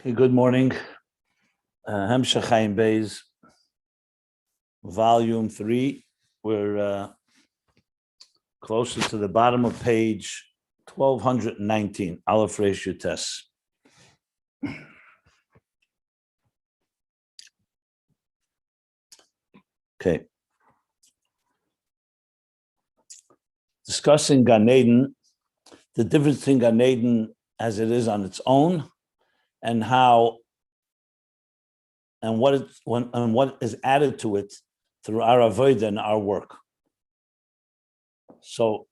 Okay, good morning. Beis, volume 3. We're closer to the bottom of page 1219, Aleph Resh Yutes. Okay. Discussing Gan Eden, the difference between Gan Eden as it is on its own and how and what is added to it through our avodah and our work. So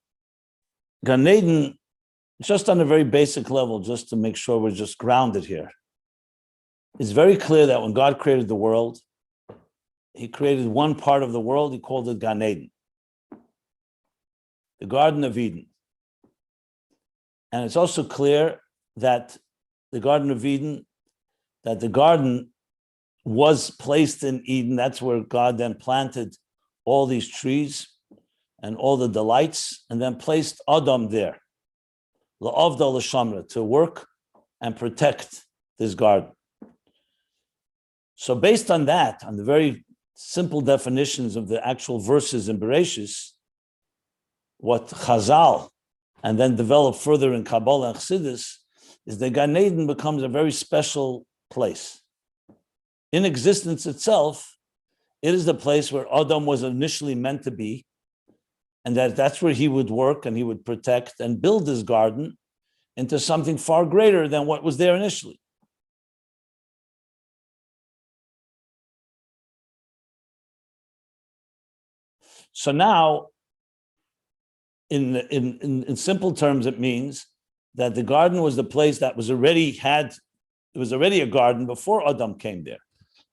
Gan Eden, just on a very basic level, just to make sure we're just grounded here, it's very clear that when God created the world, he created one part of the world, he called it Gan Eden, the Garden of Eden. And it's also clear that the Garden of Eden, that the garden was placed in Eden. That's where God then planted all these trees and all the delights, and then placed Adam there, la'avda l'shamra, to work and protect this garden. So based on that, on the very simple definitions of the actual verses in Beriyah, what Chazal and then developed further in Kabbalah and Chassidus is that Gan Eden becomes a very special place. In existence itself, it is the place where Adam was initially meant to be, and that's where he would work and he would protect and build his garden into something far greater than what was there initially. So now, in simple terms, it means that the garden was the place that was already a garden before Adam came there.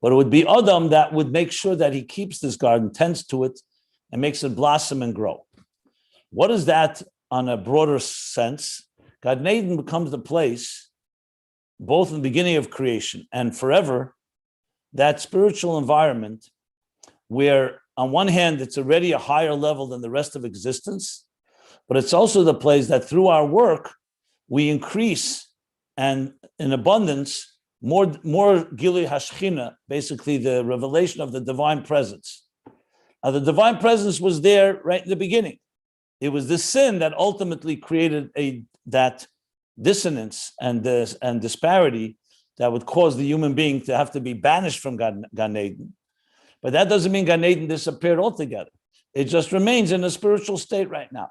But it would be Adam that would make sure that he keeps this garden, tends to it, and makes it blossom and grow. What is that on a broader sense? Gan Eden becomes the place, both in the beginning of creation and forever, that spiritual environment where, on one hand, it's already a higher level than the rest of existence, but it's also the place that through our work, we increase and in abundance more Gilui Hashchina, basically the revelation of the divine presence. Now, the divine presence was there right in the beginning. It was the sin that ultimately created that dissonance and disparity that would cause the human being to have to be banished from Gan Eden. But that doesn't mean Gan Eden disappeared altogether. It just remains in a spiritual state right now.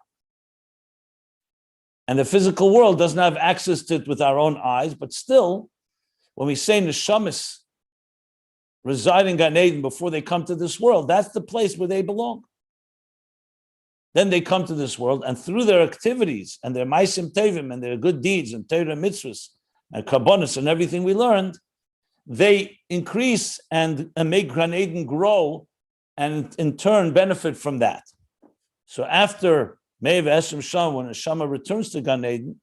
And the physical world doesn't have access to it with our own eyes, but still, when we say neshamis reside in Gan Eden before they come to this world, that's the place where they belong. Then they come to this world, and through their activities and their maisim tevim and their good deeds and Torah mitzvahs and kabbonis and everything we learned, they increase and make Gan Eden grow and in turn benefit from that. So after Me'ev Eshem Sham, when a Shama returns to Gan Eden,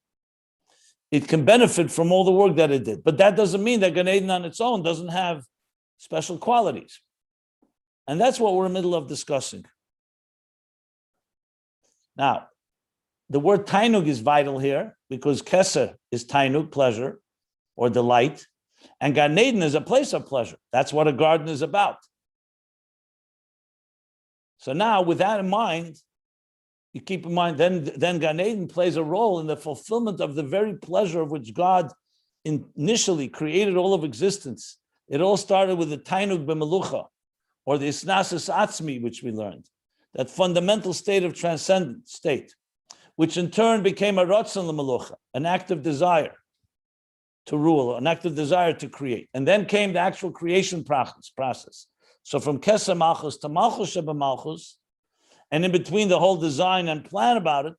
it can benefit from all the work that it did. But that doesn't mean that Gan Eden on its own doesn't have special qualities. And that's what we're in the middle of discussing. Now, the word tainug is vital here because Keser is tainug, pleasure or delight, and Gan Eden is a place of pleasure. That's what a garden is about. So now, with that in mind, you keep in mind, then Gan Eden plays a role in the fulfillment of the very pleasure of which God initially created all of existence. It all started with the tainug b'melucha, or the isnasis atzmi, which we learned, that fundamental state of transcendence state, which in turn became a ratzon l'melucha, an active desire to rule, an active desire to create. And then came the actual creation process. So from Keser Malchus to Malchus Sheba Malchus, and in between the whole design and plan about it,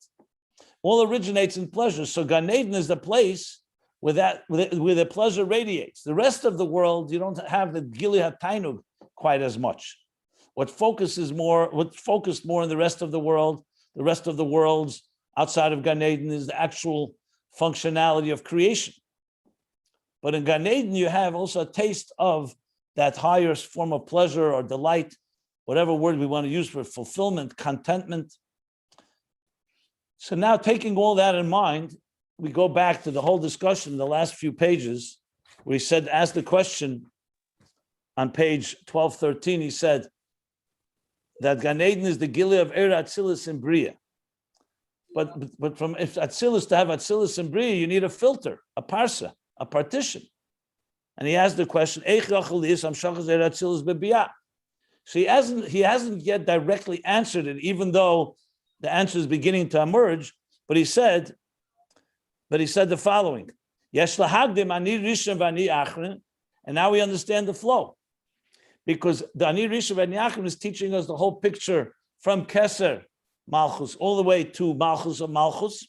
all originates in pleasure. So Gan Eden is the place where the pleasure radiates. The rest of the world, you don't have the Gilui HaTainug quite as much. What focused more in the rest of the worlds outside of Gan Eden is the actual functionality of creation. But in Gan Eden, you have also a taste of that higher form of pleasure or delight, whatever word we want to use for fulfillment, contentment. So now, taking all that in mind, we go back to the whole discussion in the last few pages where he said, asked the question on page 1213, he said that Gan Eden is the Gilead of Atzilus and Beriyah. But from Atzilus to have Atzilus and Beriyah, you need a filter, a parsa, a partition. And he asked the question, so he hasn't yet directly answered it, even though the answer is beginning to emerge. But he said the following: and now we understand the flow, because the Ani Rishon v'Ani Achron is teaching us the whole picture from Keser Malchus all the way to Malchus of Malchus,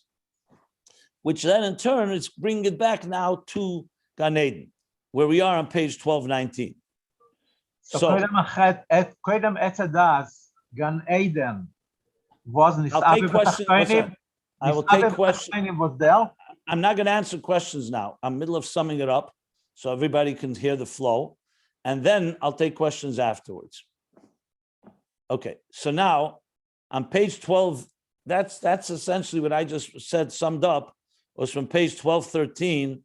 which then in turn is bringing it back now to Gan Eden, where we are on page 1219. So Gan Eden was I'll take questions. I will take questions. I'm not going to answer questions now. I'm middle of summing it up so everybody can hear the flow, and then I'll take questions afterwards. Okay, so now on page 12, that's essentially what I just said summed up, was from page 1213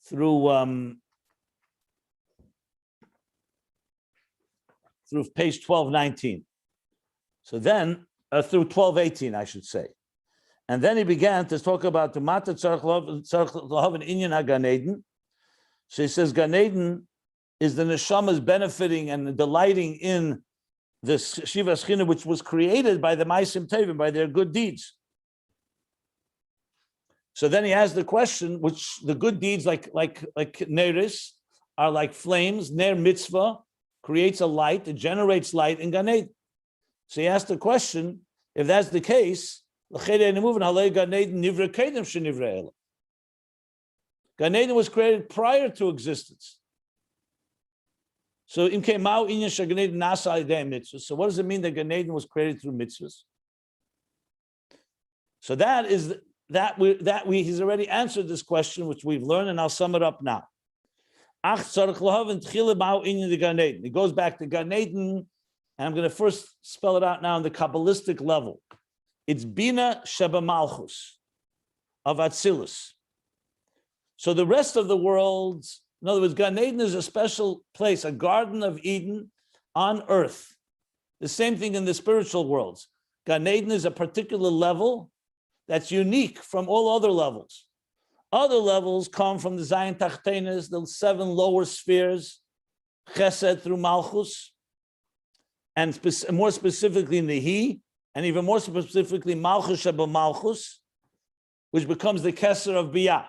through page 1219. So then, through 1218, I should say. And then he began to talk about the Mata Tzarech Lahav and Inyan HaGan Eden. So he says Gan Eden is the neshama's benefiting and delighting in the Shiva Shechina, which was created by the Maisim Tevim, by their good deeds. So then he asked the question, which the good deeds like Neris are like flames. Ner mitzvah creates a light, it generates light in Gan Eden. So he asked the question, if that's the case, Gan Eden was created prior to existence. So what does it mean that Gan Eden was created through mitzvahs? So he's already answered this question, which we've learned, and I'll sum it up now. He goes back to Gan Eden, and I'm going to first spell it out now on the Kabbalistic level. It's Binah Sheba Malchus of Atzilus. So the rest of the world, in other words, Gan Eden is a special place, a Garden of Eden on earth. The same thing in the spiritual worlds. Gan Eden is a particular level that's unique from all other levels. Other levels come from the Zayin Tachtenes, the 7 lower spheres, Chesed through Malchus, and more specifically in the He, and even more specifically Malchus Sheba Malchus, which becomes the Keser of Biyah.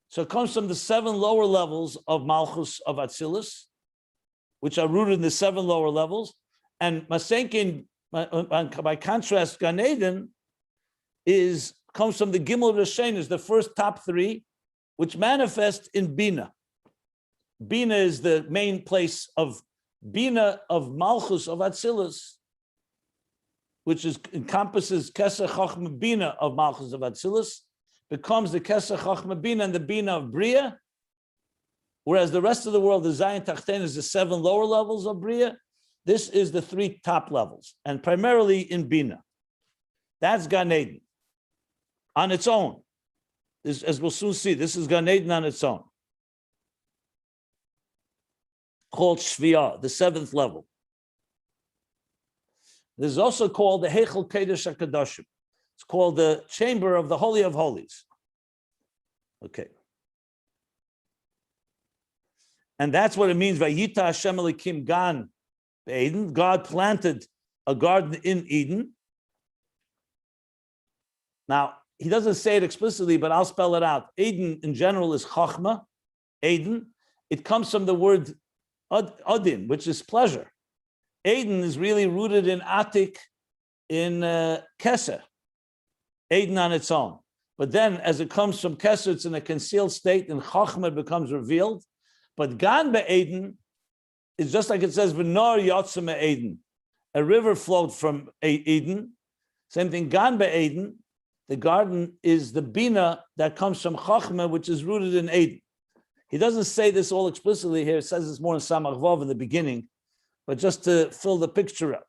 So it comes from the 7 lower levels of Malchus of Atzilus, which are rooted in the 7 lower levels. And Masenkin, by contrast, Gan Eden comes from the Gimel Rishenis, the first top 3, which manifest in Binah. Binah is the main place of Binah of Malchus of Atzilus, which encompasses Keser Chochma Binah of Malchus of Atzilus, becomes the Keser Chochma Binah and the Binah of Beriyah, whereas the rest of the world, the Zayin Tachten, is the 7 lower levels of Beriyah. This is the 3 top levels, and primarily in Binah. That's Gan Eden on its own. This, as we'll soon see, this is Gan Eden on its own, called Shviyah, the 7th level. This is also called the Heichel Kodesh HaKadoshim. It's called the Chamber of the Holy of Holies. Okay. And that's what it means, Vayita Hashem Elikim Gan Eden. God planted a garden in Eden. Now, he doesn't say it explicitly, but I'll spell it out. Eden in general is Chochma, Eden. It comes from the word Adin, which is pleasure. Eden is really rooted in Atik, in Keser. Eden on its own. But then, as it comes from Keser, it's in a concealed state, and Chochma it becomes revealed. But Gan Eden is just like it says, V'nor Yotzim Eden. A river flowed from Eden. Same thing, Gan Eden, the garden is the Binah that comes from Chochma, which is rooted in Eden. He doesn't say this all explicitly here. It says it's more in Samach Vav in the beginning, but just to fill the picture up.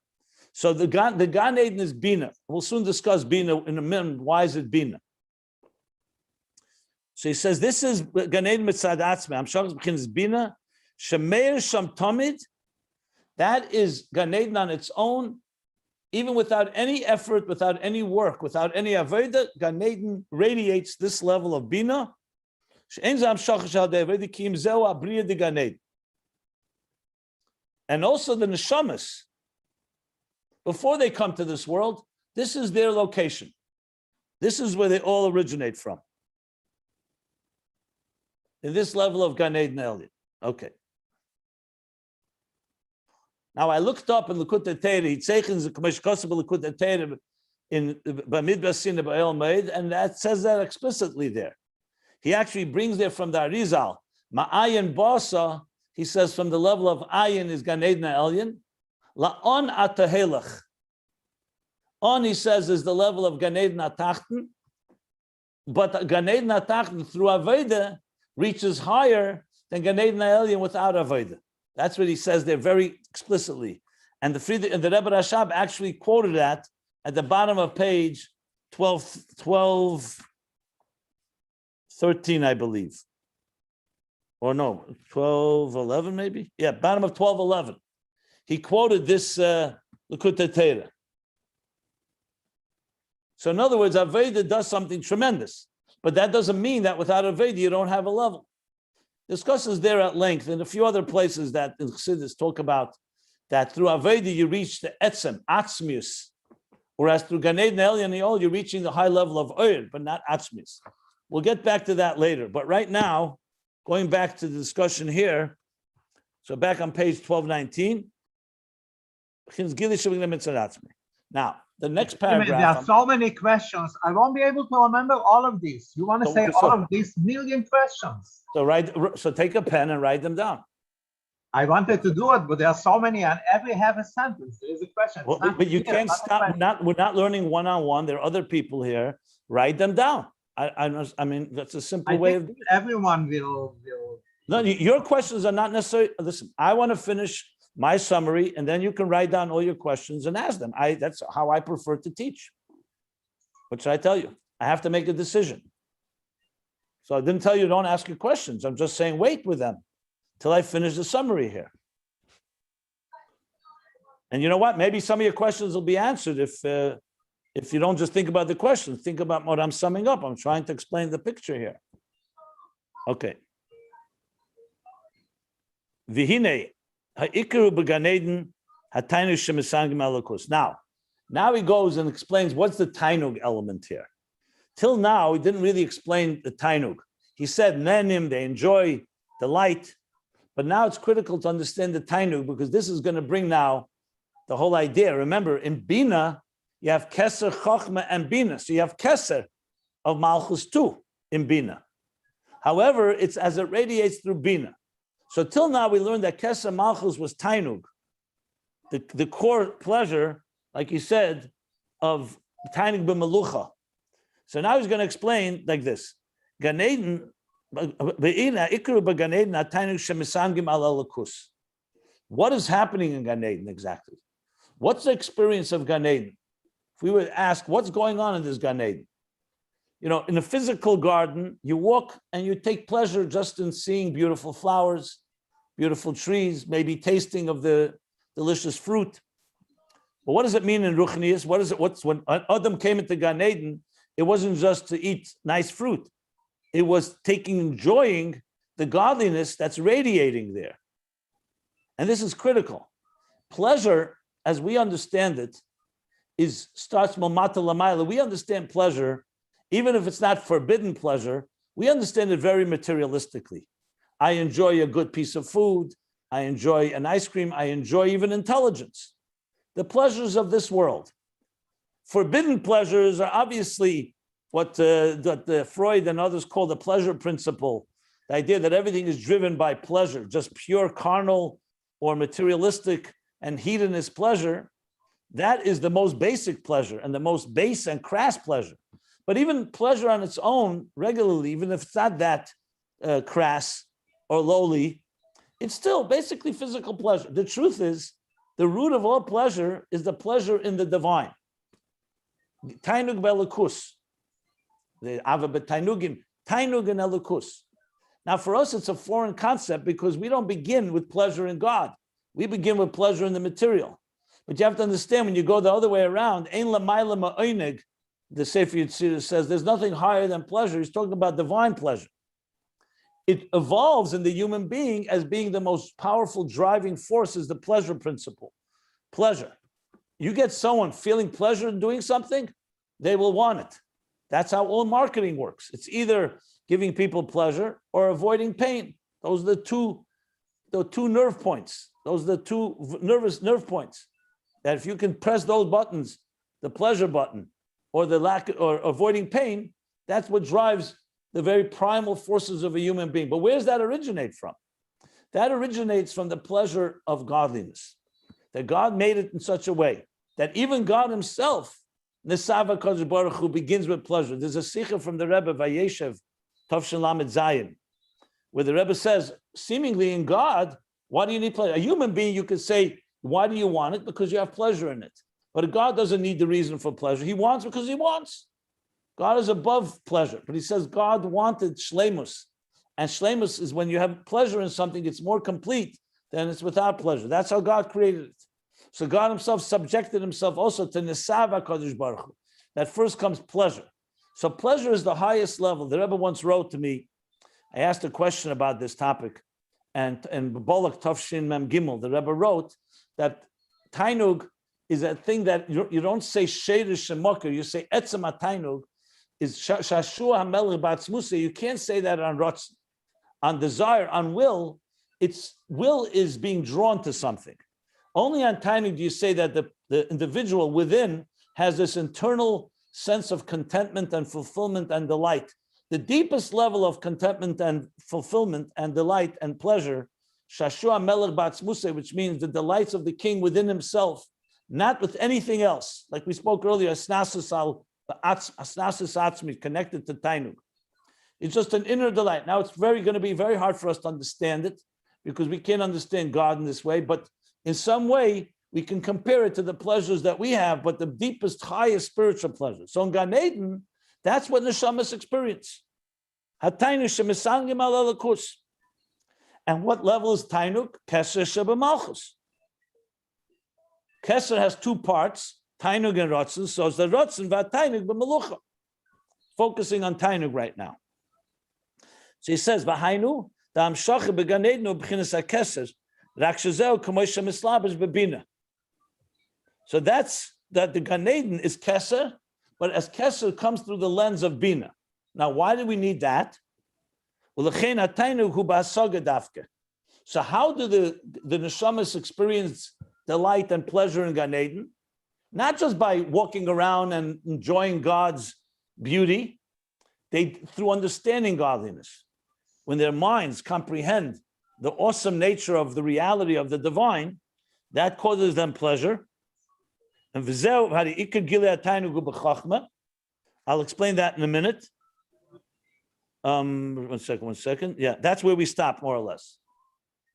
So the Gan Eden is Binah. We'll soon discuss Binah in a minute. Why is it Binah? So he says, this is Gan Eden mitzad atzmei. Hamshachas b'chinas Binah, shemeir sham tamid. That is Gan Eden on its own, even without any effort, without any work, without any avodah. Gan Eden radiates this level of Binah. She'ein ze hamshachas shel de'avodah ki im zeu Beriyah de Gan Eden. And also the neshamas, before they come to this world, this is their location. This is where they all originate from. In this level of Gan Eden Elyon. Okay. Now I looked up in Likutei Torah, Yitzeichen Zekumesh Kosel Likutei Torah in Bamidbar Sinai Ba'el Moed, and that says that explicitly there. He actually brings there from the Arizal, Ma'ayin Basa. He says from the level of Ayin is Gan Eden Elyon. La'on Atahelach. On, he says, is the level of Gan Eden Atachten, but Gan Eden Atachten through Avodah reaches higher than Gan Eden Elyon without Avodah. That's what he says there very explicitly. And the Rebbe Rashab actually quoted that at the bottom of page 13, I believe. Or no, 1211 maybe? Yeah, bottom of 1211. He quoted this Likutei Torah. So in other words, Avodah does something tremendous, but that doesn't mean that without Avodah you don't have a level. Discusses there at length in a few other places that the Chassidus talk about that through Avodah you reach the etzem, atzmius, whereas through Gan Eden Elyon you're reaching the high level of oir, but not atzmius. We'll get back to that later. But right now, going back to the discussion here, so back on page 1219, now, the next paragraph. There are so many questions. I won't be able to remember all of these. You want to say all of these million questions. So take a pen and write them down. I wanted to do it, but there are so many, and every half a sentence there is a question. Well, but you can't stop. We're not learning one-on-one. There are other people here. Write them down. I mean, that's a simple way of. Everyone will. No, your questions are not necessarily. Listen, I want to finish my summary, and then you can write down all your questions and ask them. That's how I prefer to teach. What should I tell you? I have to make a decision. So I didn't tell you don't ask your questions. I'm just saying wait with them till I finish the summary here. And you know what? Maybe some of your questions will be answered if you don't just think about the questions. Think about what I'm summing up. I'm trying to explain the picture here. Okay. Vihine. Now he goes and explains what's the tainug element here. Till now, he didn't really explain the tainug. He said, nenim, they enjoy the light, but now it's critical to understand the tainug because this is going to bring now the whole idea. Remember, in Binah, you have Keser, Chochma, and Binah. So you have Keser of Malchus too in Binah. However, it's as it radiates through Binah. So till now, we learned that Keser Malchus was tainug, the core pleasure, like he said, of tainug b'melucha. So now he's going to explain like this: Gan Eden, ikru b'Gan Eden tainug shemisangim al elokus. What is happening in Gan Eden exactly? What's the experience of Gan Eden? If we would ask, what's going on in this Gan Eden? You know, in a physical garden, you walk and you take pleasure just in seeing beautiful flowers, beautiful trees, maybe tasting of the delicious fruit. But what does it mean in Ruchnius? What's when Adam came into Gan Eden, it wasn't just to eat nice fruit. It was enjoying the godliness that's radiating there. And this is critical. Pleasure, as we understand it, starts mamata lamayla. We understand pleasure, even if it's not forbidden pleasure, we understand it very materialistically. I enjoy a good piece of food. I enjoy an ice cream. I enjoy even intelligence. The pleasures of this world. Forbidden pleasures are obviously what Freud and others call the pleasure principle, the idea that everything is driven by pleasure, just pure carnal or materialistic and hedonist pleasure. That is the most basic pleasure and the most base and crass pleasure. But even pleasure on its own, regularly, even if it's not that crass or lowly, it's still basically physical pleasure. The truth is, the root of all pleasure is the pleasure in the divine. Tainug belakus, the ava betainugim. Tainug and elukus. Now, for us, it's a foreign concept because we don't begin with pleasure in God. We begin with pleasure in the material. But you have to understand, when you go the other way around, Ein lamayla ma'oineg, the Sefer Chassidus says, there's nothing higher than pleasure. He's talking about divine pleasure. It evolves in the human being as being the most powerful driving force is the pleasure principle. Pleasure. You get someone feeling pleasure in doing something, they will want it. That's how all marketing works. It's either giving people pleasure or avoiding pain. Those are the two nerve points. Those are the two nerve points. That if you can press those buttons, the pleasure button or the lack or avoiding pain, that's what drives the very primal forces of a human being. But where does that originate from? That originates from the pleasure of godliness. That God made it in such a way that even God himself, Nesava Kodesh Baruch Hu, begins with pleasure. There's a sikha from the Rebbe, Vayeshev, Tavshin Lamed Zayin, where the Rebbe says, seemingly in God, why do you need pleasure? A human being, you could say, why do you want it? Because you have pleasure in it. But God doesn't need the reason for pleasure. He wants because he wants. God is above pleasure. But he says God wanted shleimus. And shleimus is when you have pleasure in something, it's more complete than it's without pleasure. That's how God created it. So God himself subjected himself also to Nesava Kodesh Baruch Hu. That first comes pleasure. So pleasure is the highest level. The Rebbe once wrote to me, I asked a question about this topic, and Bolak Tafshin Mem Gimel, the Rebbe wrote that Tainug is a thing that you don't say Sherish Shemoker, you say Etzem Tainug is Shashua HaMelech Batzmusa. You can't say that on Rotz, on desire, on will. Its will is being drawn to something. Only on Tainug do you say that the individual within has this internal sense of contentment and fulfillment and delight. The deepest level of contentment and fulfillment and delight and pleasure, Shashua Melech Batzmuse, which means the delights of the king within himself, not with anything else. Like we spoke earlier, Asnasus Atzmi, connected to Tainug. It's just an inner delight. Now it's going to be very hard for us to understand it because we can't understand God in this way, but in some way we can compare it to the pleasures that we have, but the deepest, highest spiritual pleasure. So in Gan Eden, that's what neshamas experience. And what level is Tainuk? Keser sheba Malchus. Keser has two parts, Tainuk and Rotzen. So it's the Rotzen va Tainuk b'melucha. Focusing on Tainuk right now. So he says, "V'hainu da'am shacha began Eden b'chinas haKeser rak shezeu k'moshe mislabish b'Binah." So that's that the Gan Eden is Keser, but as Keser comes through the lens of Binah. Now, why do we need that? So how do the neshamas experience delight and pleasure in Gan Eden? Not just by walking around and enjoying God's beauty, through understanding godliness. When their minds comprehend the awesome nature of the reality of the divine, that causes them pleasure. And I'll explain that in a minute. One second. Yeah, that's where we stop, more or less.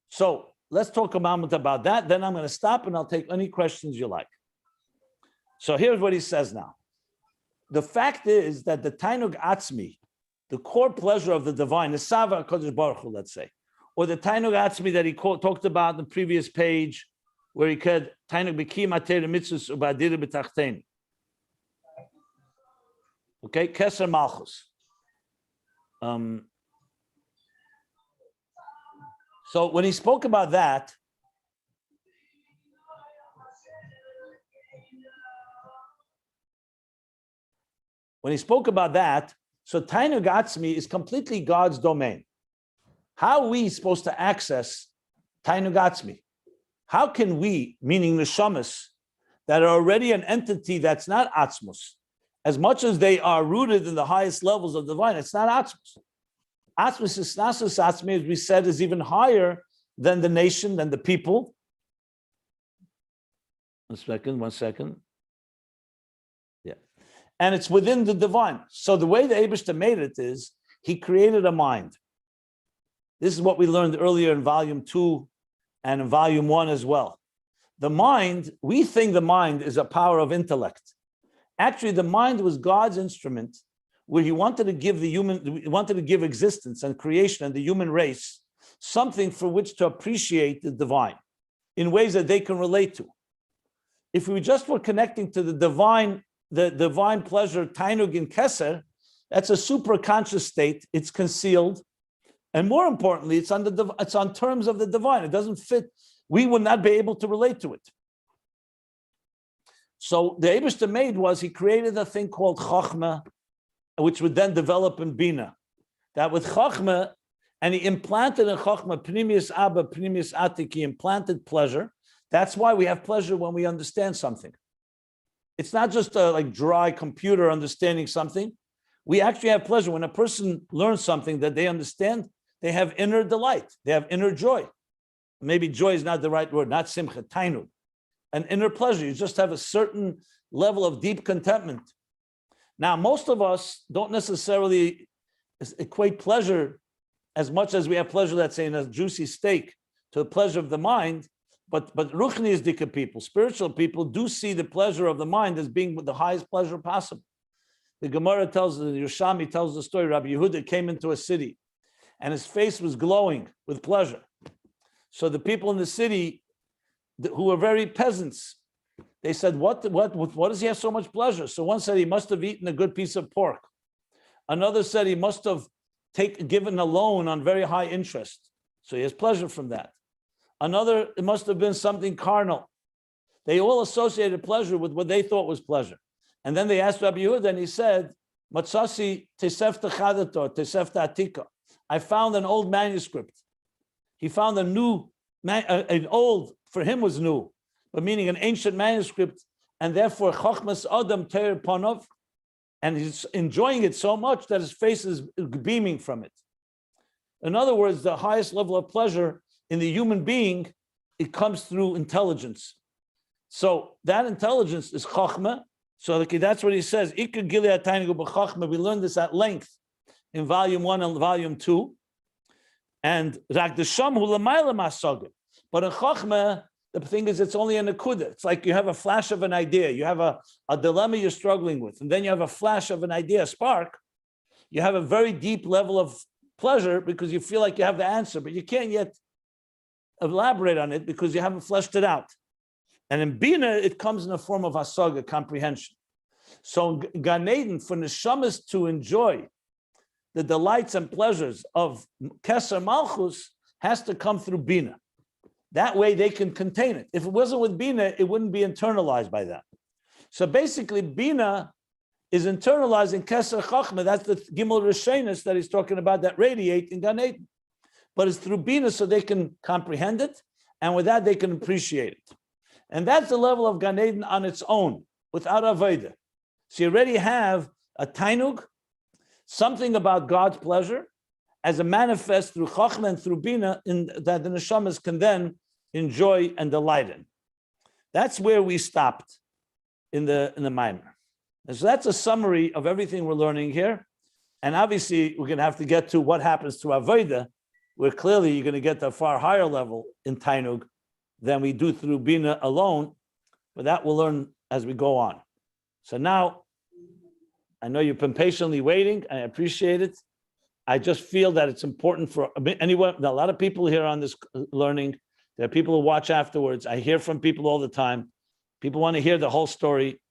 So let's talk a moment about that. Then I'm going to stop and I'll take any questions you like. So here's what he says now. The fact is that the Tainug Atzmi, the core pleasure of the divine, the Sava Kodesh Baruch Hu, let's say, or the Tainug Atzmi that he talked about in the previous page, where he could Tainug B'ki Mater Mitzvus Ubadir B'Tachtein. Okay, Keser Malchus. So when he spoke about that, so Tainug Atzmi is completely God's domain. How are we supposed to access Tainug Atzmi? How can we, meaning the neshamas, that are already an entity that's not Atzmus, as much as they are rooted in the highest levels of the divine, it's not Atzmus. Atzmus is Nasus Atzmi, as we said, is even higher than the nation, than the people. One second. Yeah. And it's within the divine. So the way the Eibishter made it is, he created a mind. This is what we learned earlier in volume 2 and in volume 1 as well. The mind, we think the mind is a power of intellect. Actually, the mind was God's instrument where he wanted to give existence and creation and the human race something for which to appreciate the divine in ways that they can relate to. If we just were connecting to the divine pleasure, tainug in Keser, that's a superconscious state. It's concealed, and more importantly, it's on terms of the divine. It doesn't fit. We would not be able to relate to it. So the Eibishter made was he created a thing called Chochma, which would then develop in Binah. That with Chochma, and he implanted in Chochma, Pnimius Abba, Pnimius Atik, he implanted pleasure. That's why we have pleasure when we understand something. It's not just a like dry computer understanding something. We actually have pleasure. When a person learns something that they understand, they have inner delight. They have inner joy. Maybe joy is not the right word, not simcha, tainu. An inner pleasure. You just have a certain level of deep contentment. Now, most of us don't necessarily equate pleasure as much as we have pleasure, let's say, in a juicy steak, to the pleasure of the mind. But Ruchniisdika people, spiritual people, do see the pleasure of the mind as being the highest pleasure possible. The Gemara tells, the Yerushalmi tells the story, Rabbi Yehuda came into a city and his face was glowing with pleasure. So the people in the city who were very peasants, they said, what does he have so much pleasure? So one said he must have eaten a good piece of pork. Another said he must have given a loan on very high interest. So he has pleasure from that. Another, it must have been something carnal. They all associated pleasure with what they thought was pleasure. And then they asked Rabbi Yehuda, and he said, Matsasi tesefta chadator, tesefta atika. I found an old manuscript. He found an old, for him was new, but meaning an ancient manuscript, and therefore Chochmas Adam Teir Panov, and he's enjoying it so much that his face is beaming from it. In other words, the highest level of pleasure in the human being, it comes through intelligence. So that intelligence is Chochma. So that's what he says. We learned this at length in volume 1 and volume 2. And but in Chochma, the thing is, it's only an akuda. It's like you have a flash of an idea. You have a dilemma you're struggling with, and then you have a flash of an idea, a spark. You have a very deep level of pleasure because you feel like you have the answer, but you can't yet elaborate on it because you haven't fleshed it out. And in Binah, it comes in the form of hasaga, comprehension. So Gan Eden, for neshamas to enjoy the delights and pleasures of Keser Malchus, has to come through Binah. That way they can contain it. If it wasn't with Binah, it wouldn't be internalized by that. So basically, Binah is internalizing Keser Chochma. That's the Gimel Rishenis that he's talking about that radiate in Gan Eden. But it's through Binah so they can comprehend it, and with that they can appreciate it. And that's the level of Gan Eden on its own, without Avodah. So you already have a tainug, something about God's pleasure, as a manifest through Chochma and through Binah, that the neshamas can then enjoy and delight in. That's where we stopped in the Maimer. And so that's a summary of everything we're learning here. And obviously, we're going to have to get to what happens to Avodah, where clearly you're going to get to a far higher level in Tainug than we do through Binah alone. But that we'll learn as we go on. So now, I know you've been patiently waiting. I appreciate it. I just feel that it's important for anyone. There are a lot of people here on this learning. There are people who watch afterwards. I hear from people all the time. People want to hear the whole story.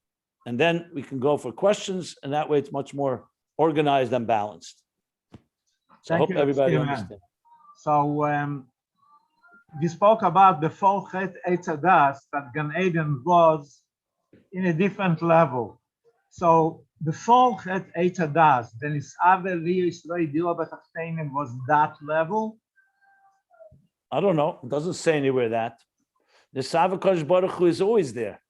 And then we can go for questions. And that way it's much more organized and balanced. So I hope everybody understands. So we spoke about before Chet Eitzadas that Gan Eden was in a different level. So before Chet Eitzadas, then is was that level? I don't know. It doesn't say anywhere that. The Savakosh Baruch Hu is always there,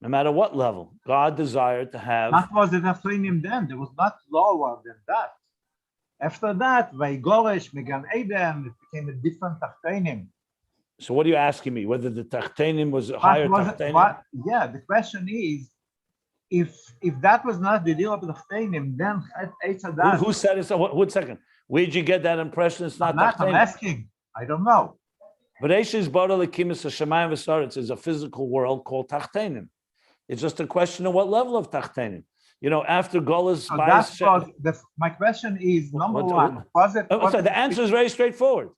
no matter what level. God desired to have. That was the Tachtonim then. There was not lower than that. After that, Vaygoresh, Megan Eden, it became a different Tachtonim. So what are you asking me? Whether the Tachtenim was a higher Tachtenim? Yeah, the question is, if that was not the deal of the Tachtenim, then Eitzadas. Who said it? So, one second. Where did you get that impression? It's not Tachtenim. I'm asking. I don't know. Bereshis bara lekimis hashamayim v'saretz is a physical world called Tachtenim. It's just a question of what level of Tachtenim. after Golas So buys. my question is number What- one. Was it? The answer is very straightforward.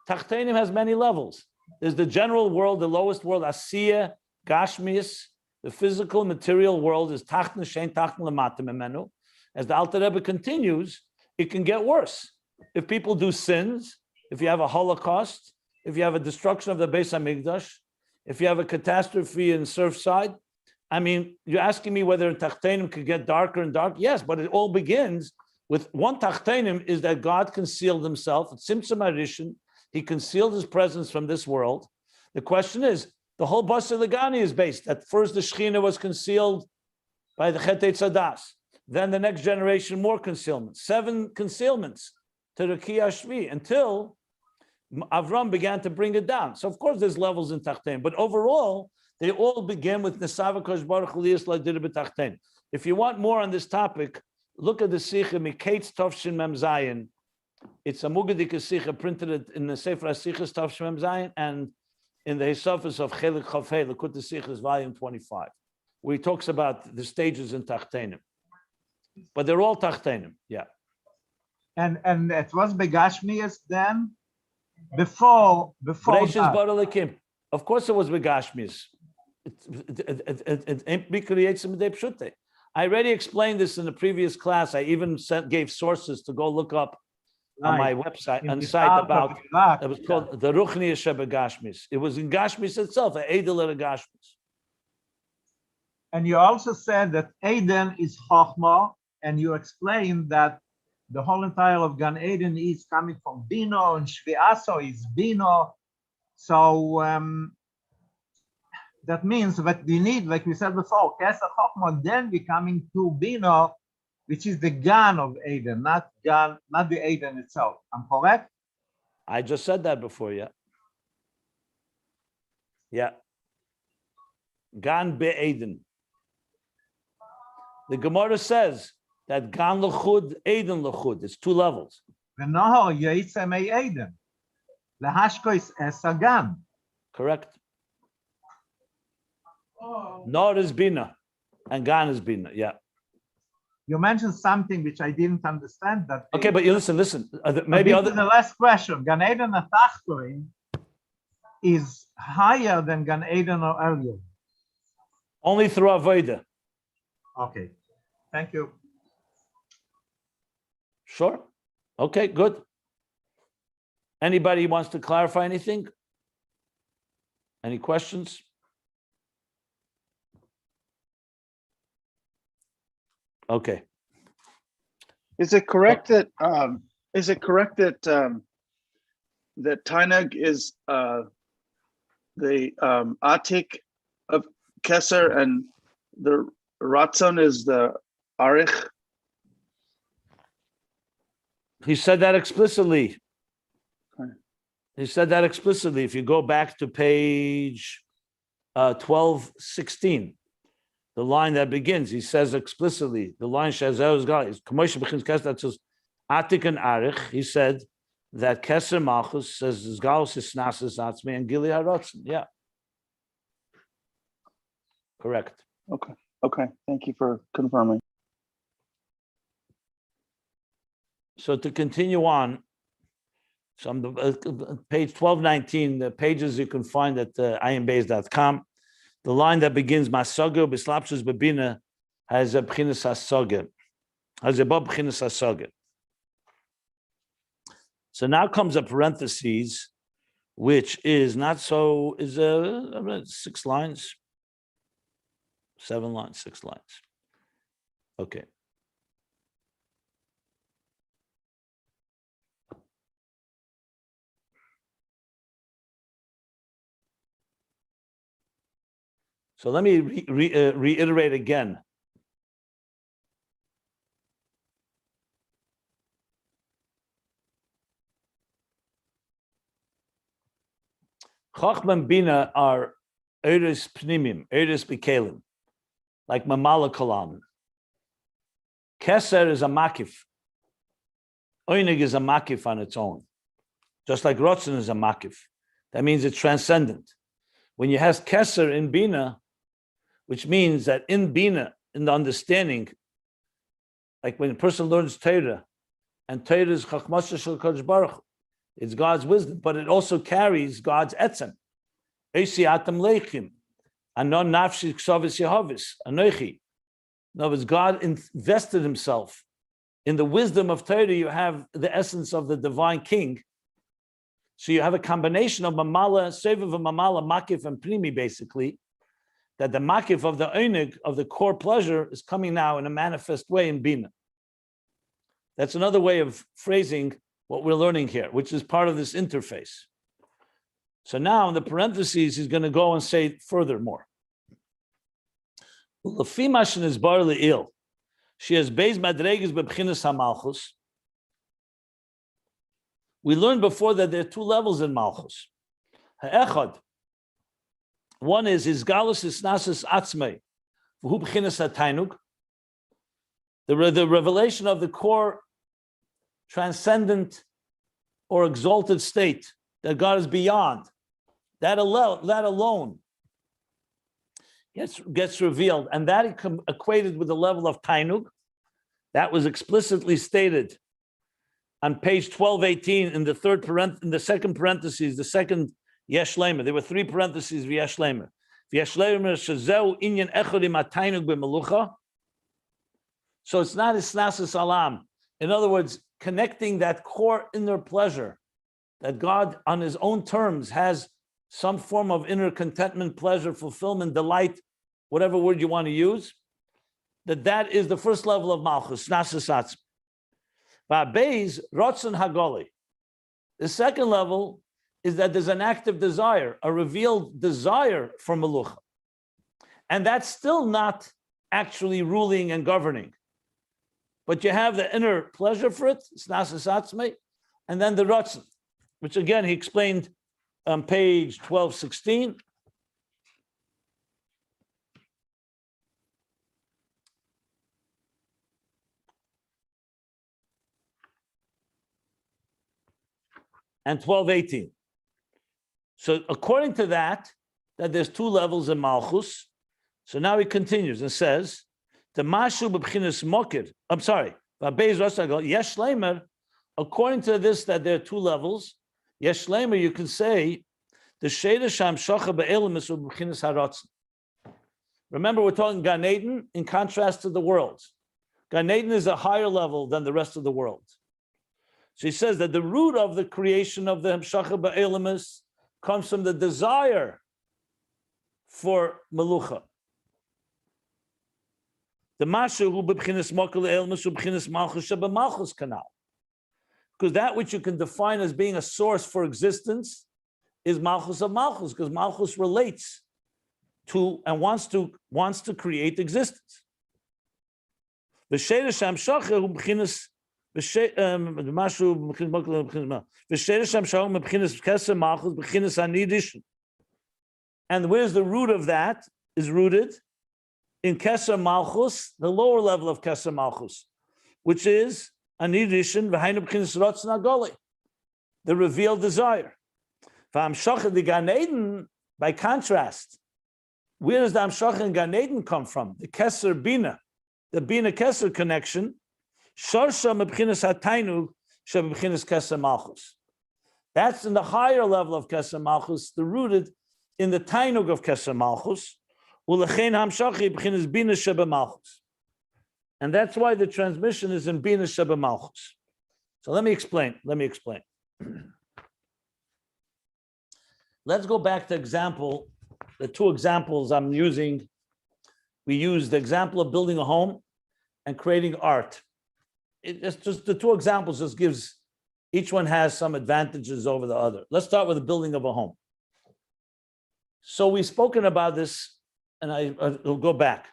Tachtenim has many levels. There's the general world, the lowest world, Asiya, Gashmius. The physical, material world is Tachten Shein Tachten Lamata Memenu. As the Alter Rebbe continues, it can get worse. If people do sins, if you have a Holocaust, if you have a destruction of the Beis Hamikdash, if you have a catastrophe in Surfside, you're asking me whether Tachtenim could get darker and darker? Yes, but it all begins with one Tachtenim is that God concealed himself. It's Tzimtzum Harishin. He concealed his presence from this world. The question is, the whole Basar Legani is based that first the Shechina was concealed by the Chet Tzadas. Then the next generation, more concealment. 7 concealments to the Kiyah Shvi until Avram began to bring it down. So of course there's levels in Tachtein, but overall, they all begin with Nesava Kosh Baruch Hu Liyas La'dir B'Tachtein. If you want more on this topic, look at the Sikha Miketz Tovshin Mem Zayin. It's a Mugadik Sikha printed in the Sefer HaSichas Tovshin Mem Zayin and in the Hisofis of Chelik Chafei, Lekut Sichas, volume 25, where he talks about the stages in Tachtenim. But they're all Tachtenim, yeah. And it was Begashmias then? Before that. Of course it was Begashmias. I already explained this in the previous class. I even gave sources to go look up on my website and site about it was called the Ruchni Sheba Gashmis. It was in Gashmis itself, an Edel Gashmis. And you also said that Eden is Chochma, and you explained that the whole entire of Gan Eden is coming from Binah, and Shvi'aso is Binah. So that means that we need, like we said before, Keser Chochma, then becoming to Binah, which is the Gan of Eden, not the Eden itself. I'm correct? I just said that before, yeah. Yeah. Gan Eden. The Gemara says that Gan L'chud, Eden L'chud. It's 2 levels. V'noho Yaitze Mei Eden. Lahashko is Esagan. Correct. Nor is Binah, and Gan is Binah, yeah. You mentioned something which I didn't understand. That okay, but you listen. Maybe this is the last question. Gan Eden Atachtoin is higher than Gan Eden or Elyon. Only through Avodah. Okay, thank you. Sure. Okay, good. Anybody wants to clarify anything? Any questions? Okay. Is it correct that that Tainug is the Atik of Keser and the Ratzon is the Arich? He said that explicitly. Okay. He said that explicitly. If you go back to page 1216, the line that begins, he says explicitly, the line Shazer is God is Kamosha begins Keser that says Atik and Arich. He said that Keser Malchus says is Galus is Snasis Atzmi and Gili Harotzen. Yeah. Correct. Okay. Thank you for confirming. So to continue on, so on the page 1219, the pages you can find at ayinbeis.com. The line that begins Masoga Bislapshus Babina has a Bchinas Hasoga, has a Bob Bchinas Hasoga. So now comes a parentheses, which is not so, is 6 lines, 7 lines, 6 lines. Okay. So let me reiterate again. Chochma and Binah are Eres Pnimim, Eres Bikelim, like Mamala Kalam. Keser is a makif. Oinig is a makif on its own, just like Rotzen is a makif. That means it's transcendent. When you have Keser in Binah, which means that in Binah, in the understanding, like when a person learns Torah, and Torah is Chochma shel Kodesh Baruch Hu, it's God's wisdom, but it also carries God's etzem. Eisi atam leichim, anon nafshi ksavis Yehovis, anoichi. In other words, God invested himself in the wisdom of Torah. You have the essence of the divine king. So you have a combination of mamala, seviv of mamala, makif, and primi, basically, that the makif of the einig, of the core pleasure, is coming now in a manifest way in Binah. That's another way of phrasing what we're learning here, which is part of this interface. So now in the parentheses, he's going to go and say furthermore. She has Beis madreges bebchinas hamalchus. We learned before that there are two levels in Malchus. Ha'echad. One is his galus isnasis atzmei, v'hu b'chinas ha'tainug. The revelation of the core transcendent or exalted state that God is beyond. That alone gets revealed, and that equated with the level of tainug. That was explicitly stated on page 1218 in the second parentheses, the second yesh lemer. There were three parentheses of yesh lemer. Yesh lemer shezeu inyan echad im atainug b'melucha. So it's not isnasis alam. In other words, connecting that core inner pleasure that God on his own terms has some form of inner contentment, pleasure, fulfillment, delight, whatever word you want to use, that is the first level of Malchus, Nasis Atzmi. Beis, Rotzen Hagoli. The second level is that there's an active desire, a revealed desire for Melucha. And that's still not actually ruling and governing. But you have the inner pleasure for it, Nasis Atzmi, and then the Rotzen, which again he explained on page 1216. And 1218. So according to that there's two levels in Malchus. So now he continues and says, the Mashu b'bchinas mokir. I'm sorry, Yesh Leimer. According to this, that there are two levels. Yesh Leimer, you can say the Sheda Sham Shocha be'elamis b'bchinas haratzon. Remember, we're talking Gan Eden in contrast to the world. Gan Eden is a higher level than the rest of the world. So he says that the root of the creation of the Hemshacha Ba'elamis comes from the desire for Melucha. The Mashu hu b'bchinas mokil elamis hu b'chinas Malchus sheba Malchus kanal. Because that which you can define as being a source for existence is Malchus of Malchus, because Malchus relates to and wants to create existence. V'sheiresh Hemshacha hu b'chinas and where's the root of that? Is rooted in Keser Malchus, the lower level of Keser Malchus, which is anidishin v'hainu b'chinas rotzen agoli, the revealed desire. The Gan Eden, by contrast, where does the Amshach in Gan Eden come from? The Keser Binah, the Binah Keser connection. That's in the higher level of Keser Malchus, the rooted in the tainug of Keser Malchus. And that's why the transmission is in Binah Sheba Malchus. So let me explain. Let's go back to example, the two examples I'm using. We use the example of building a home and creating art. It's just the two examples just gives, each one has some advantages over the other. Let's start with the building of a home. So we've spoken about this, and I'll go back.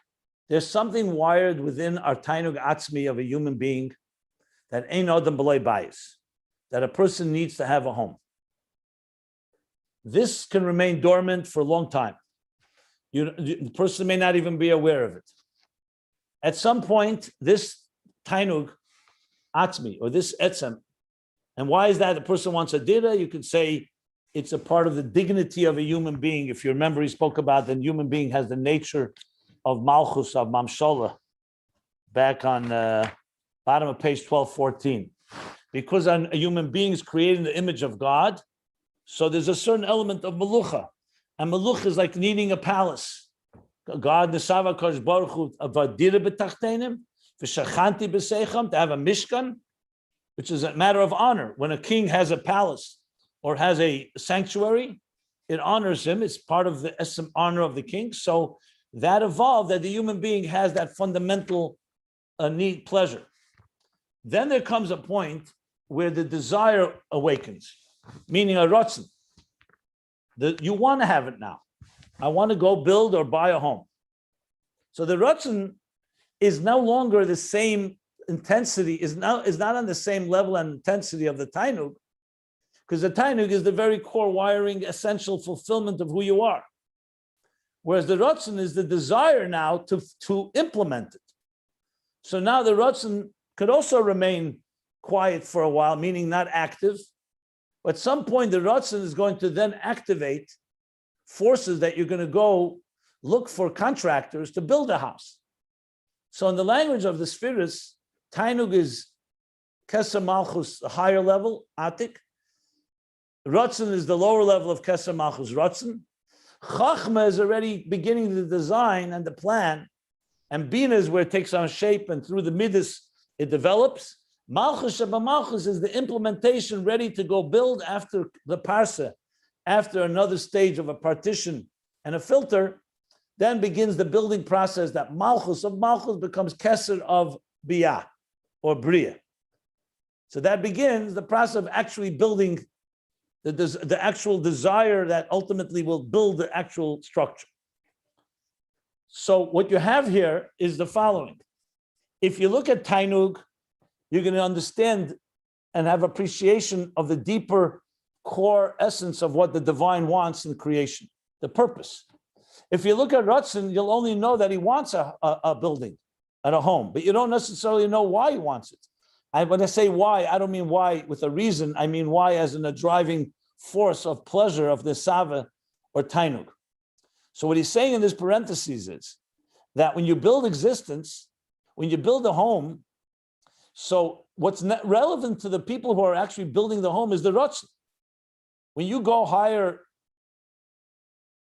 There's something wired within our tainug atzmi of a human being that ein adam b'loi bayis, that a person needs to have a home. This can remain dormant for a long time. The person may not even be aware of it. At some point, this tainug atzmi, or this etzem. And why is that? The person wants a dira. You could say it's a part of the dignity of a human being. If you remember, he spoke about the human being has the nature of Malchus, of Mamshola, back on bottom of page 1214. Because a human being is created in the image of God, so there's a certain element of melucha. And melucha is like needing a palace. God, Nesava Kosh Baruch Hu, Avadira B'tachtenim, V'shachanti B'seicham, to have a mishkan, which is a matter of honor. When a king has a palace or has a sanctuary, it honors him. It's part of the honor of the king. So that evolved that the human being has that fundamental need, pleasure. Then there comes a point where the desire awakens, meaning a ratzon. You want to have it now. I want to go build or buy a home. So the ratzon is no longer the same intensity, is not on the same level and intensity of the tainug, because the tainug is the very core wiring, essential fulfillment of who you are. Whereas the ratzon is the desire now to implement it. So now the ratzon could also remain quiet for a while, meaning not active. But at some point, the ratzon is going to then activate forces that you're going to go look for contractors to build a house. So in the language of the spheres, tainug is Keser Malchus, the higher level, atik. Ratzon is the lower level of Keser Malchus, ratzon. Chochma is already beginning the design and the plan, and Binah is where it takes on shape, and through the midas it develops. Malchus Malchus is the implementation ready to go build after the parsa, after another stage of a partition and a filter. Then begins the building process that Malchus of Malchus becomes Keser of Biyah or Beriyah. So that begins the process of actually building the actual desire that ultimately will build the actual structure. So what you have here is the following. If you look at tainug, you're going to understand and have appreciation of the deeper core essence of what the divine wants in creation, the purpose. If you look at ratzon, you'll only know that he wants a building and a home, but you don't necessarily know why he wants it. When I say why, I don't mean why with a reason. I mean why as in a driving force of pleasure of the sava or tainug. So what he's saying in this parentheses is that when you build existence, when you build a home, so what's relevant to the people who are actually building the home is the ratzon. When you go hire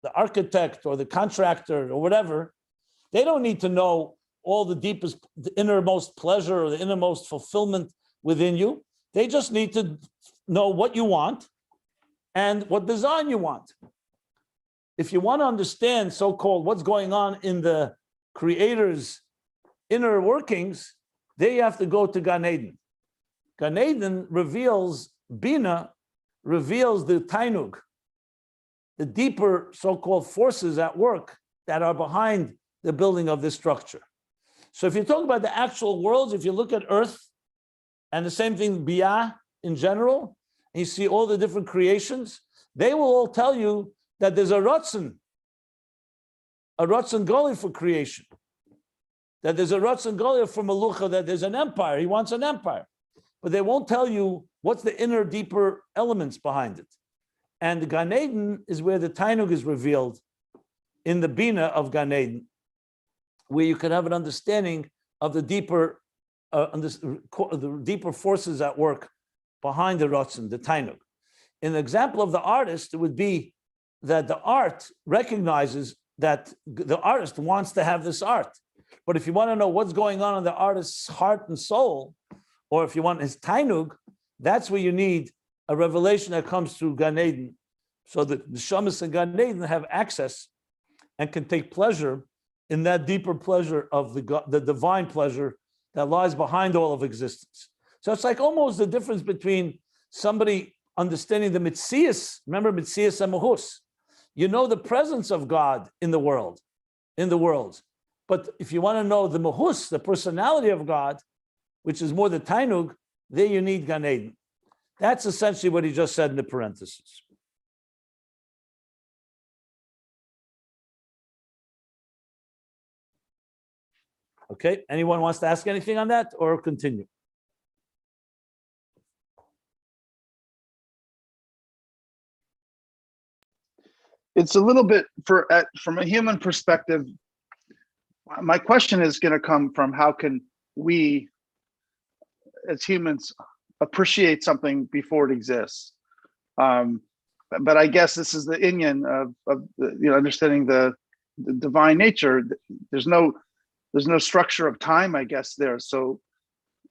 the architect or the contractor or whatever, they don't need to know all the deepest, the innermost pleasure or the innermost fulfillment within you. They just need to know what you want and what design you want. If you want to understand so-called what's going on in the creator's inner workings, there you have to go to Gan Eden. Gan Eden reveals, Binah reveals the tainug, the deeper so-called forces at work that are behind the building of this structure. So if you talk about the actual worlds, if you look at Earth, and the same thing, Biyah in general, and you see all the different creations, they will all tell you that there's a ratzon goli for creation, that there's a ratzon goli for melucha, that there's an empire, he wants an empire. But they won't tell you what's the inner, deeper elements behind it. And the Gan Eden is where the tainug is revealed in the Binah of Gan Eden, where you can have an understanding of the deeper forces at work behind the ratzon, the tainug. In the example of the artist, it would be that the art recognizes that the artist wants to have this art. But if you want to know what's going on in the artist's heart and soul, or if you want his tainug, that's where you need a revelation that comes through Gan Eden, so that the shamas and Gan Eden have access and can take pleasure in that deeper pleasure of the divine pleasure that lies behind all of existence. So it's like almost the difference between somebody understanding the mitzias, remember mitzias and mahus. You know the presence of God in the world. But if you want to know the mahus, the personality of God, which is more the tainug, there you need Gan Eden. That's essentially what he just said in the parentheses. Okay, anyone wants to ask anything on that or continue? It's a little bit from a human perspective. My question is going to come from how can we as humans appreciate something before it exists. But I guess this is the Inyan of understanding the divine nature. There's no structure of time, I guess, there. So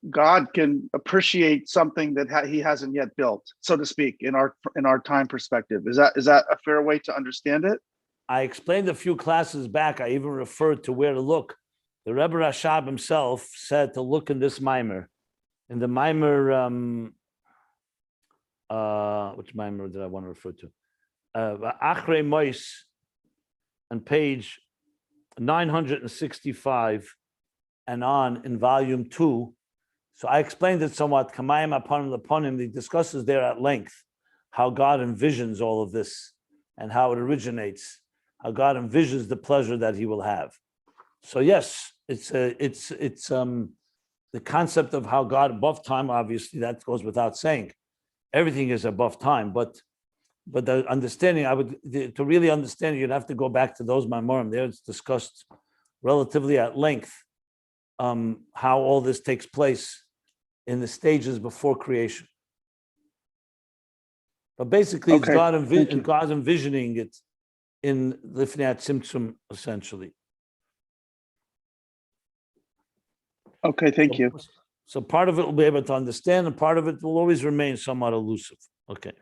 God can appreciate something that he hasn't yet built, so to speak, in our time perspective. Is that a fair way to understand it? I explained a few classes back. I even referred to where to look. The Rebbe Rashab himself said to look in this mimer. In the mimer, which mimer did I want to refer to? Achrei Mois, on page 965 and on in volume 2. So I explained it somewhat. Kamayim upon him. He discusses there at length how God envisions all of this and how it originates, how God envisions the pleasure that he will have. So yes, it's the concept of how God above time, obviously that goes without saying. Everything is above time, but the understanding, to really understand, you'd have to go back to those Maimorim. There it's discussed relatively at length how all this takes place in the stages before creation. But basically, it's God God's envisioning it in the finite Tzimtzum, essentially. Okay, thank you. So part of it will be able to understand, and part of it will always remain somewhat elusive. Okay.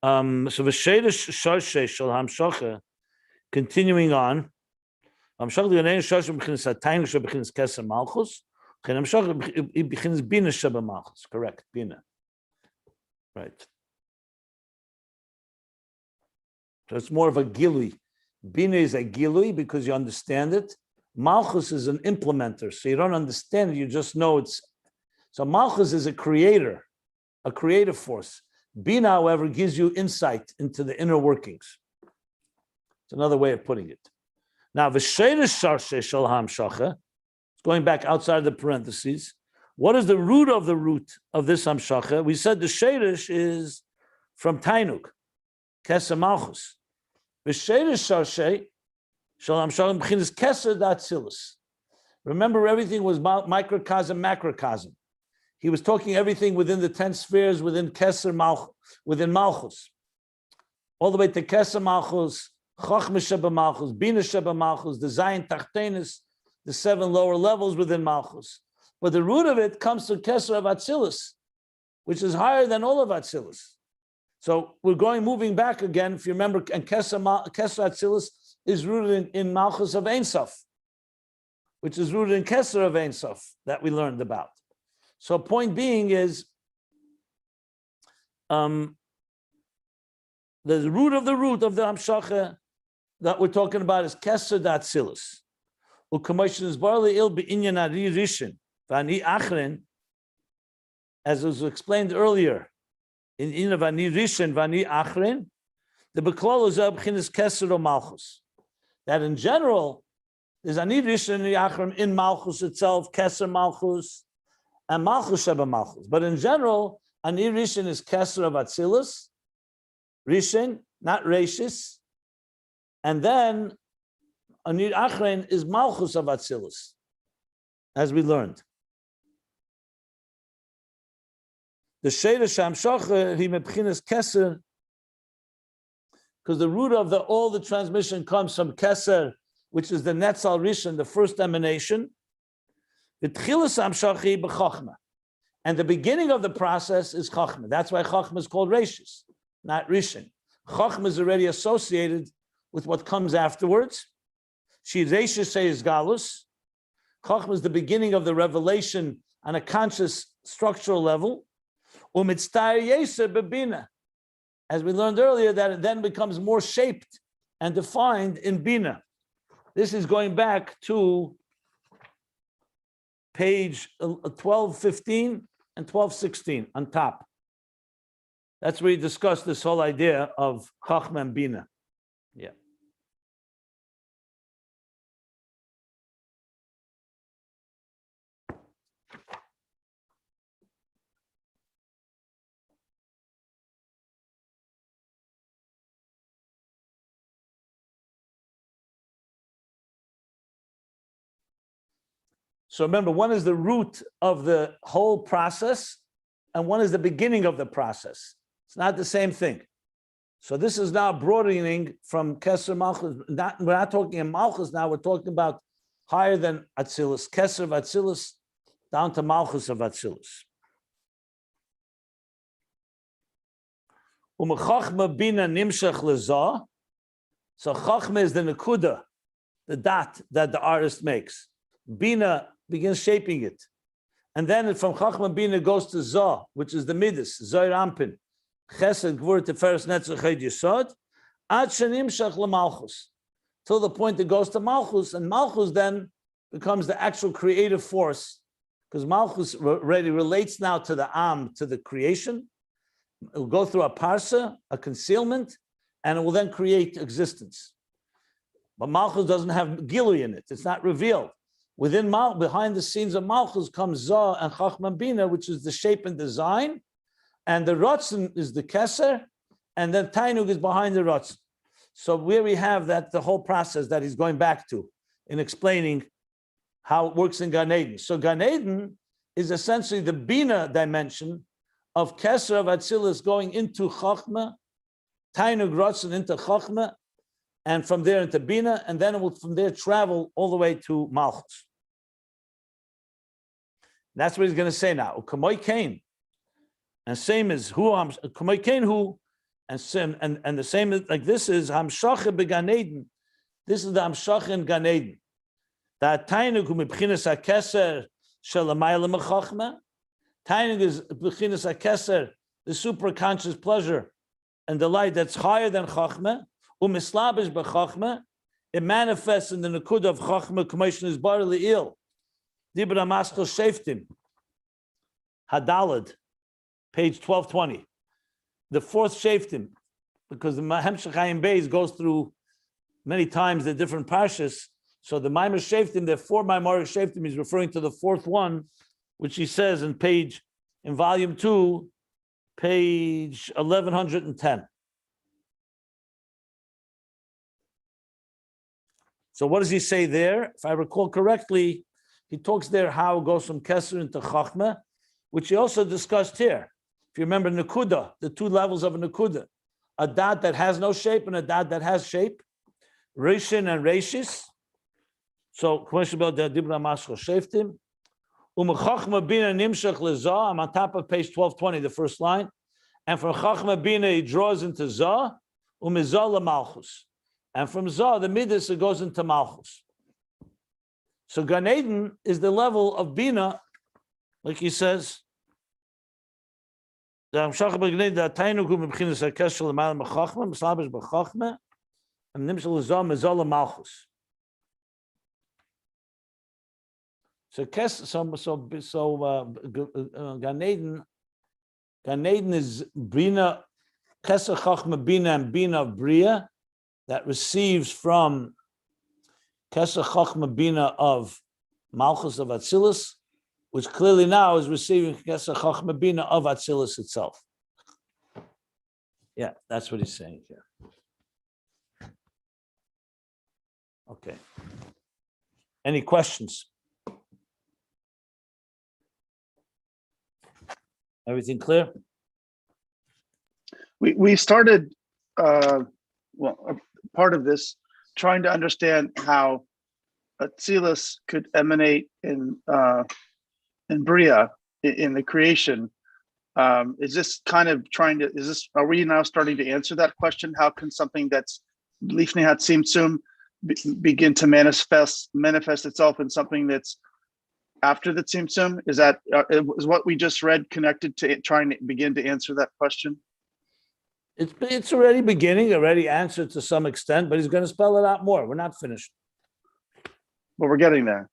So v'sheidish shosheh shel hamshocha, continuing on. Hamshocha l'ganei shosheh b'chinas hataynik shel b'chinas Keser Malchus. Hamshocha b'chinas Binah shel Malchus. Correct, Binah. Right. So it's more of a gilui. Binah is a gilui because you understand it. Malchus is an implementer, so you don't understand it, you just know it's. So Malchus is a creator, a creative force. Binah, however, gives you insight into the inner workings. It's another way of putting it. Now, v'sheidish sharshe shel hamshacha, going back outside the parentheses, what is the root of this hamshacha? We said the sheidish is from Tainuk, Keser Malchus. V'sheidish sharshe shel hamshacha b'chinas Keser Atzilus. Remember, everything was microcosm, macrocosm. He was talking everything within the 10 spheres, within Keser Malchus, within Malchus, all the way to Keser Malchus, Chochma Sheba Malchus, Binah Sheba Malchus, the Zayin Tachtenis, the 7 lower levels within Malchus. But the root of it comes to Keser of Atzilus, which is higher than all of Atzilus. So we're moving back again. If you remember, and Keser Atzilus is rooted in Malchus of Ein Sof, which is rooted in Keser of Ein Sof that we learned about. So point being is, the root of the Hamshacha that we're talking about is Keser Atzilus. U'kamoshn barley il be'inyan ari rishin v'ani achrin, as was explained earlier, in v'ani rishin v'ani achrin, the beklol is b'chinas Keser o Malchus. That in general, there's ani rishin and achrin in Malchus itself, Keser Malchus, and Malchus Sheba Malchus. But in general, Ani Rishon is Keser of Atzilus, Rishon, not Rashis. And then Ani Achrein is Malchus of Atzilus, as we learned. The Sheidish Hamshocha, he mebchinas Keser, because the root of all the transmission comes from Keser, which is the Netzal Rishon, the first emanation. And the beginning of the process is Chochma. That's why Chochma is called Rashis, not Rishon. Chochma is already associated with what comes afterwards. She Rashis says Galus. Chochma is the beginning of the revelation on a conscious structural level. As we learned earlier, that it then becomes more shaped and defined in Binah. This is going back to page 1215 and 1216 on top. That's where we discussed this whole idea of Chochma and Binah. Yeah. So remember, one is the root of the whole process, and one is the beginning of the process. It's not the same thing. So this is now broadening from Keser Malchus. We're not talking in Malchus now, we're talking about higher than Atzilus, Keser of Atzilus, down to Malchus of Atzilus. Chochma Binah nimshach lezah. So Chochma is the nekuda, the dot that the artist makes. Binah begins shaping it. And then from Chochma Binah goes to Zah, which is the Midas, Zohar Ampin. Chesed, Gvur, Tiferes, Netzach, Ched Yesod, Ad Shenimshach LeMalchus, till the point it goes to Malchus, and Malchus then becomes the actual creative force, because Malchus already relates now to the Am, to the creation. It will go through a parsa, a concealment, and it will then create existence. But Malchus doesn't have Gilui in it; it's not revealed. Behind the scenes of Malchus comes Zah and Chochma Binah, which is the shape and design. And the Ratzon is the Keser, and then Tainug is behind the Ratzon. So where we have that, the whole process that he's going back to in explaining how it works in Gan Eden. So Gan Eden is essentially the Binah dimension of Keser of Atzilus going into Chochma, Tainug Ratzon into Chochma, and from there into Binah, and then it will from there travel all the way to Malchus. That's what he's going to say now. Ukamoy Kain. And same as who and the same is like this is Hamshacha beGan Eden. This is the Hamshacha in Gan Eden. That Tainug mibchinas hakeser shelamayla mechochma. Tainug is b'chinas hakeser, the superconscious pleasure and delight that's higher than Chochma. Umislabish b'Chochma. It manifests in the Nakuda of Chochma. Commotion is barely ill. Dibra maskal sheftim. Hadalad. Page 1220, the fourth shaftim, because the Hemshech Ayin Beis goes through many times the different parshas. So the Maimer shaftim, the four Maimoric shaftim, is referring to the fourth one, which he says in volume 2, page 1110. So what does he say there? If I recall correctly, he talks there how it goes from Keser into Chochma, which he also discussed here. If you remember Nakuda, the two levels of a Nakuda, a dot that has no shape and a dot that has shape, Rishon and Rashis. So, question about the Dibra Mashal Sheftim. Chochma Binah Nimshach Lezah. I'm on top of page 1220, the first line. And from Chochma Binah, he draws into Zah, Umizah Malchus. And from Zah, the Midas, it goes into Malchus. So, Gan Eden is the level of Binah, like he says. The Hamshach beGan Eden, Tainug mibchinas hakeser l'mayla mechochma, mislabish b'chochma, and nimshal l'zah mezah Malchus. So Gan Eden is Binah, Keser Chochma Binah and Binah of Beriyah that receives from Keser Chochma Binah of Malchus of Atzilus, which clearly now is receiving Keser Chochma Binah of Atzilus itself. Yeah, that's what he's saying here. Okay. Any questions? Everything clear? We started, part of this, trying to understand how Atzilus could emanate in Beriyah, in the creation. Is this kind of are we now starting to answer that question? How can something that's Lifnei HaTzimtzum begin to manifest itself in something that's after the Tzimtzum? Is what we just read connected to trying to begin to answer that question? It's already answered to some extent, but he's going to spell it out more. We're not finished. But we're getting there.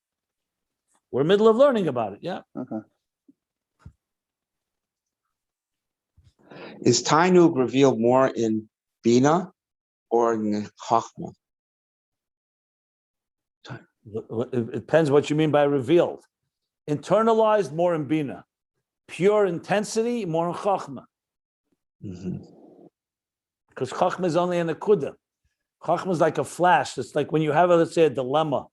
We're in the middle of learning about it, yeah. Okay. Is Tainug revealed more in Binah or in Chochma? It depends what you mean by revealed. Internalized, more in Binah. Pure intensity, more in Chochma. Because Chochma is only an akudah. Chochma is like a flash. It's like when you have, let's say, a dilemma.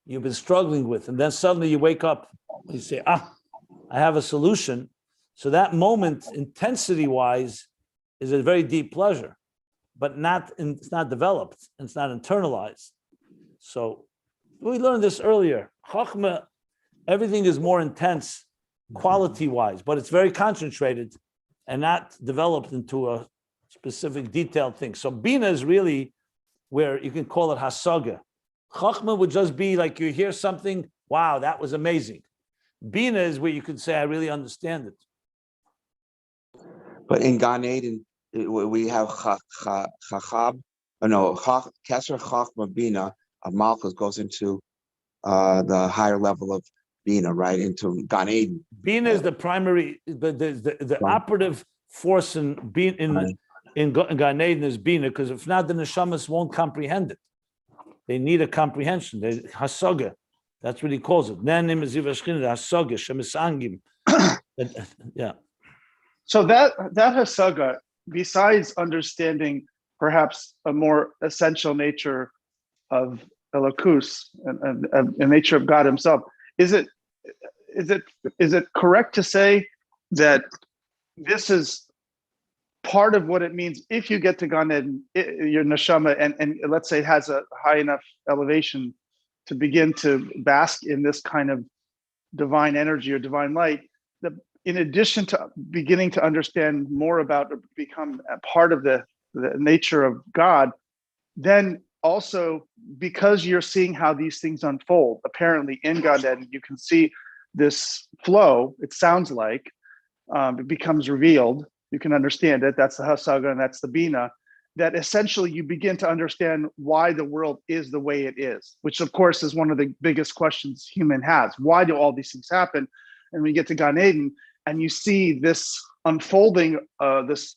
you've been struggling with, and then suddenly you wake up, you say, I have a solution. So that moment, intensity-wise, is a very deep pleasure, but it's not developed, it's not internalized. So we learned this earlier. Chochma, everything is more intense, quality-wise, but it's very concentrated and not developed into a specific detailed thing. So Binah is really where you can call it hasaga. Chochma would just be like you hear something, wow, that was amazing. Binah is where you could say, I really understand it. But in Gan Eden, we have Keser, Chochma, Binah of Malchus goes into the higher level of Binah, right, into Gan Eden. Binah is the primary, the operative force in Gan Eden is Binah, because if not, the neshamas won't comprehend it. They need a comprehension. They hasaga. That's what he calls it. Yeah. So that hasaga, besides understanding perhaps a more essential nature of Elokus and the nature of God Himself, is it correct to say that this is part of what it means if you get to Gan Eden, your neshama, and let's say it has a high enough elevation to begin to bask in this kind of divine energy or divine light, that in addition to beginning to understand more about or become a part of the nature of God, then also because you're seeing how these things unfold, apparently in Gan Eden, you can see this flow, it sounds like, it becomes revealed. You can understand it. That's the hasaga and that's the Binah. That essentially you begin to understand why the world is the way it is, which of course is one of the biggest questions human has. Why do all these things happen? And we get to Gan Eden and you see this unfolding, this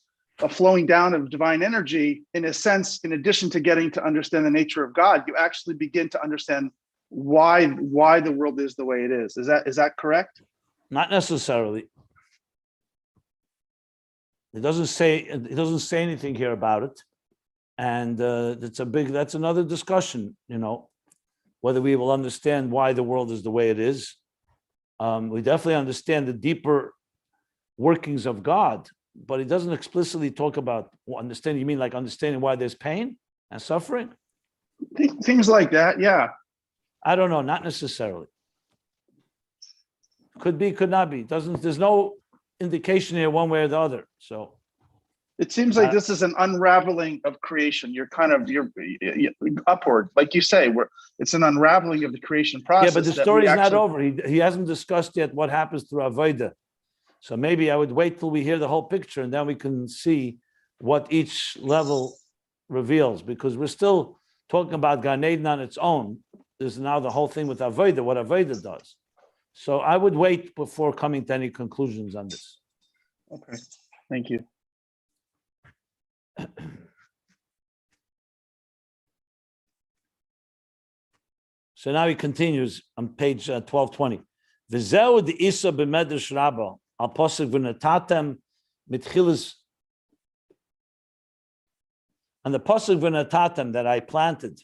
flowing down of divine energy. In a sense, in addition to getting to understand the nature of God, you actually begin to understand why the world is the way it is. Is that correct? Not necessarily. It doesn't say anything here about it, and that's another discussion. Whether we will understand why the world is the way it is. We definitely understand the deeper workings of God, but He doesn't explicitly talk about understanding. You mean like understanding why there's pain and suffering? Things like that, yeah. I don't know. Not necessarily. Could be, could not be. There's no indication here one way or the other. So it seems like this is an unraveling of creation. You're upward, like you say, it's an unraveling of the creation process. Yeah, but the story is not over. He hasn't discussed yet what happens through Avodah. So maybe I would wait till we hear the whole picture and then we can see what each level reveals, because we're still talking about Gan Eden on its own. There's now the whole thing with Avodah, what Avodah does. So I would wait before coming to any conclusions on this. Okay, thank you. So now he continues on page 1220. V'zeu de'isa b'medrash Rabbah al posuk v'natatem mitchilas. And the posuk v'natatem that I planted.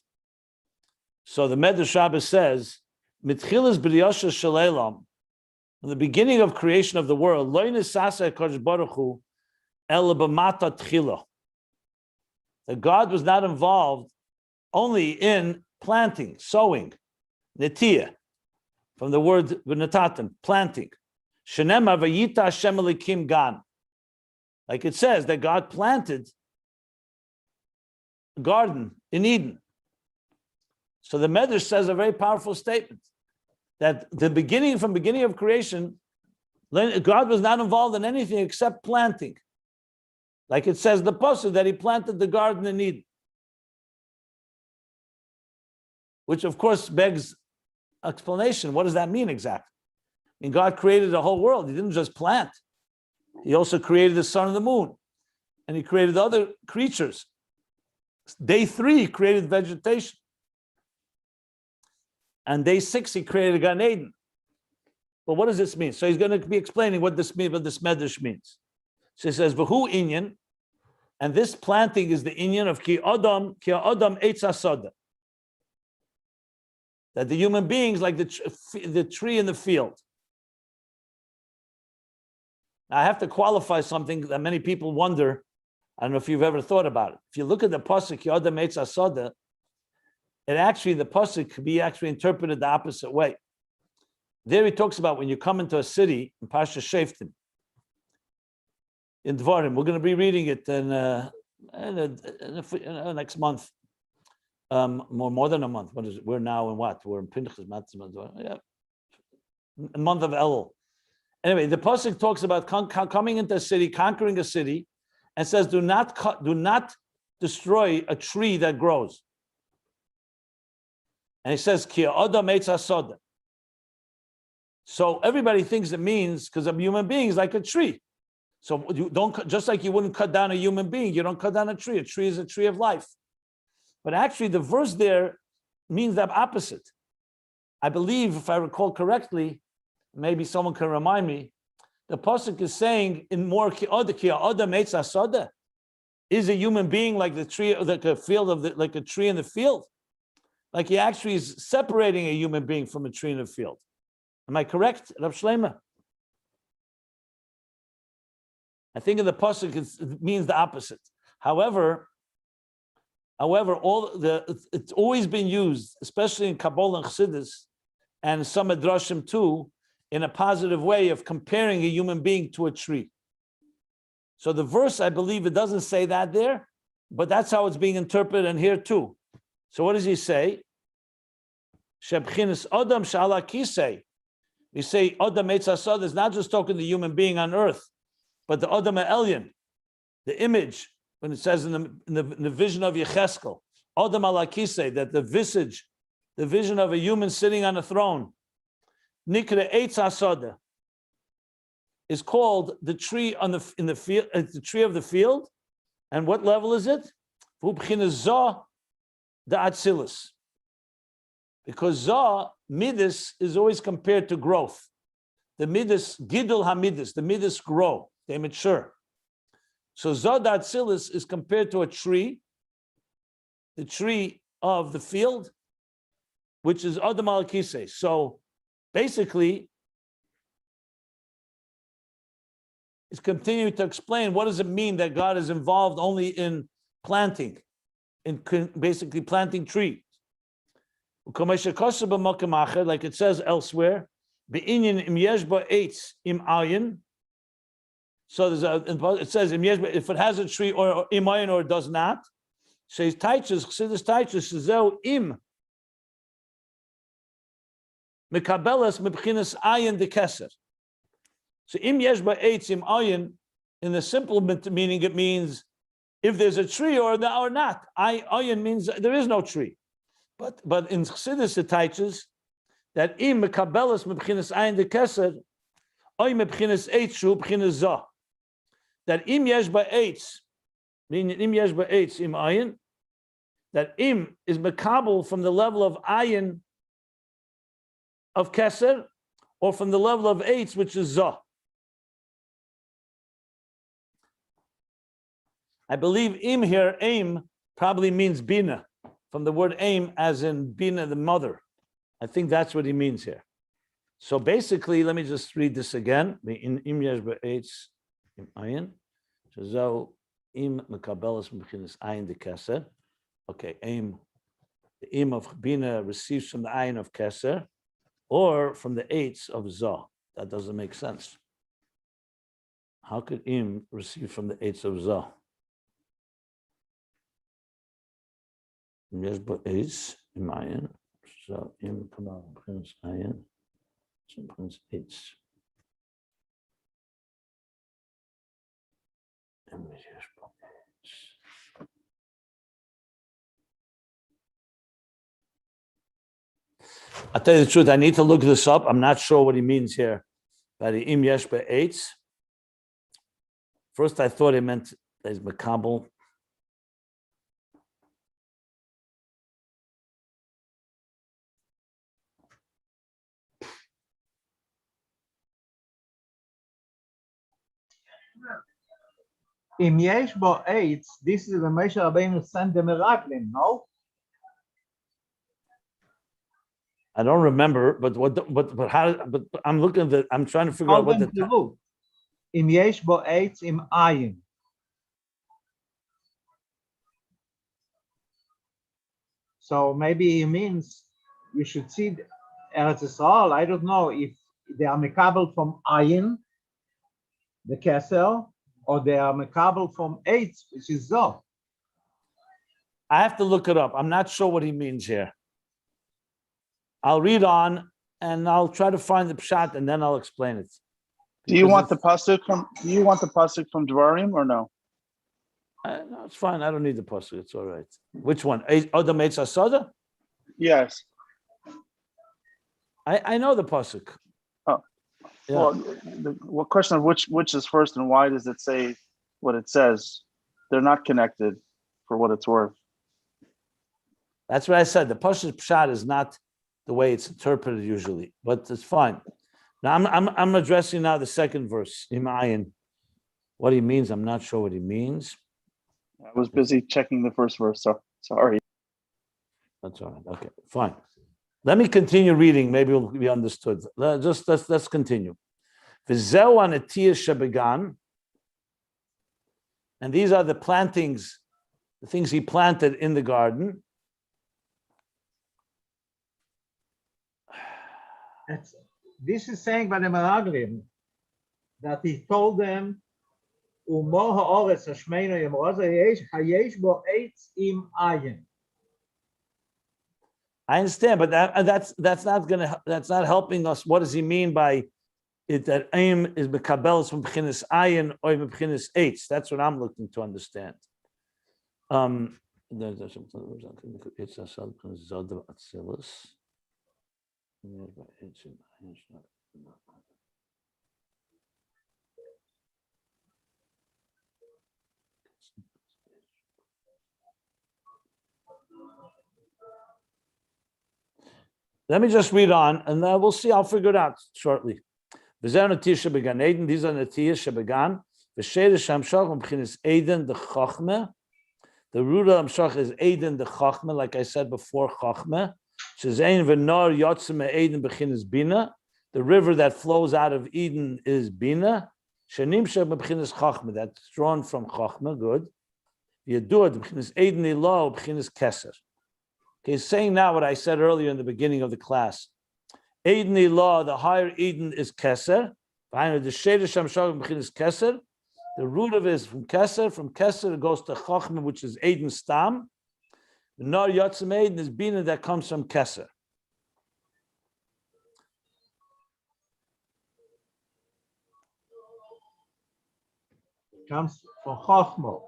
So the Medrash Rabbah says, mitchilas Beriyah shel in the beginning of creation of the world, lo nisasa HaKadosh Baruch Hu el b'mata tchila. That God was not involved only in planting, sowing, netiyah, from the word v'natatem, planting. Shenema v'yita Hashem elikim gan. Like it says that God planted a garden in Eden. So the Medrash says a very powerful statement that from beginning of creation, God was not involved in anything except planting. Like it says the pasuk that He planted the garden in Eden, which of course begs explanation. What does that mean exactly? I mean, God created the whole world. He didn't just plant. He also created the sun and the moon, and He created other creatures. Day 3, He created vegetation. And day 6, He created Gan Eden. But what does this mean? So he's going to be explaining what this medrash means. So he says, "V'hu inyan," and this planting is the inyan of ki adam eitz hasada. That the human beings like the tree in the field. Now, I have to qualify something that many people wonder. I don't know if you've ever thought about it. If you look at the pasuk Yoda Meitz Asoda, it actually, the pasuk could be actually interpreted the opposite way. There he talks about when you come into a city in Pasha Sheftim, in Dvarim. We're going to be reading it in next month. More than a month. What is it? We're now in what? We're in Pinchas, yeah, a month of Elul. Anyway, the pasuk talks about coming into a city, conquering a city, and says, "Do not destroy a tree that grows." And he says, "Ki adam eitz hasoda." So everybody thinks it means because a human being is like a tree. So you don't, just like you wouldn't cut down a human being, you don't cut down a tree. A tree is a tree of life. But actually, the verse there means the opposite. I believe, if I recall correctly, maybe someone can remind me, the pasuk is saying in more is a human being like the tree, like a field of like a tree in the field, like he actually is separating a human being from a tree in the field. Am I correct, Rav Shleima? I think in the pasuk it means the opposite. However, it's always been used, especially in Kabbalah and Chassidus, and some Midrashim too, in a positive way of comparing a human being to a tree. So the verse, I believe, it doesn't say that there, but that's how it's being interpreted in here too. So what does he say? Shebchinis Adam Shala Kisei. We say Adam Eitz Hasod is not just talking the human being on earth, but the Adam Elyon, the image. When it says in the vision of Yecheskel, Adam ala Kisei, that the vision of a human sitting on a throne, Nikra Eitz Hasoda, is called the tree in the field, the tree of the field. And what level is it? The Atzilus. Because Zah, Midas, is always compared to growth. The Midas, Gidul HaMidas, the Midas grow, they mature. So Zod Atzilus is compared to a tree, the tree of the field, which is Adam al Kisei. So basically, it's continuing to explain what does it mean that God is involved only in planting, in basically planting trees. Like it says elsewhere, im Ayin. So it says if it has a tree or im Ayin or it does not. Says Chassidus Taichus im mekabelas mebchinas Ayin de Keser. So im yesh ba'etz im Ayin, in the simple meaning, it means if there's a tree or not. Ayin means there is no tree. But in Chassidus it teaches that im mekabelas mebchinas Ayin de Keser, oy mebchinas eitz shu bchinas zah. That im yesh ba'etz, meaning im yesh ba'etz im Ayin, that im is mekabel from the level of Ayin of Keser, or from the level of eitz, which is zah. I believe im here, aim, probably means Binah, from the word aim as in Binah, the mother. I think that's what he means here. So basically, let me just read this again. In im yesh ba'etz im Ayin, shazau im mekabelas m'chinas Ayin de Keser. Okay, aim, the im of Binah receives from the Ayin of Keser, or from the eitz of zah. That doesn't make sense. How could im receive from the eitz of zah? Yes, but is im Ayin. So im kabal m'chinas Ayin, so m'chinas eitz. I'll tell you the truth, I need to look this up. I'm not sure what he means here by the im yesh be'etz. First, I thought he meant there's makabel. Im yesh bo eitz, this is the Moshe Rabbeinu sent the Meraglim, no? I don't remember, but I'm looking at the, I'm trying to figure out what the. Im yesh bo eitz im ayin. So maybe he means you should see Eretz Yisrael. I don't know if they are mekabel from Ayin, the Keser, or they are mekabel from Eitz, which is Zoh. I have to look it up. I'm not sure what he means here. I'll read on and I'll try to find the pshat and then I'll explain it. Do you want the pasuk from Dvarim or no? No, it's fine. I don't need the pasuk. It's all right. Which one? Odom Eitz Hasoda? Yes. I know the pasuk. Oh, yeah. Well, the question of which is first and why does it say what it says? They're not connected, for what it's worth. That's what I said. The pasuk pshat is not the way it's interpreted usually, but it's fine. Now I'm addressing now the second verse, Im Ayin. What he means, I'm not sure what he means. I was busy checking the first verse, so sorry. That's all right. Okay, fine. Let me continue reading. Maybe it'll be understood. Let's continue. V'zeu anatiyah shebegan, and these are the plantings, the things he planted in the garden. This is saying by the Meraglim that he told them, "Umo ha'oretz hashmeinu yemroz hayesh bo eitz im ayin." I understand, but that's not helping us. What does he mean by it? That aim is mekabel from b'chinas ayin or b'chinas eitz. That's what I'm looking to understand. It's Atzilus. Let me just read on, and we'll see. I'll figure it out shortly. These are Natiyah Shebegan. The Chochma. The root of Amshach is Eden, the Chochma, like I said before, Chochma. Binah. The river that flows out of Eden is Binah. That's drawn from Chochma, good. Eden Keser. Okay, he's saying now what I said earlier in the beginning of the class. Eden law, the higher Eden is Keser. Keser. The root of it is from Keser. From Keser it goes to Chochma, which is Eden Stam. The Nar Yotzim Eden is Binah that comes from Keser. Comes from Chochma.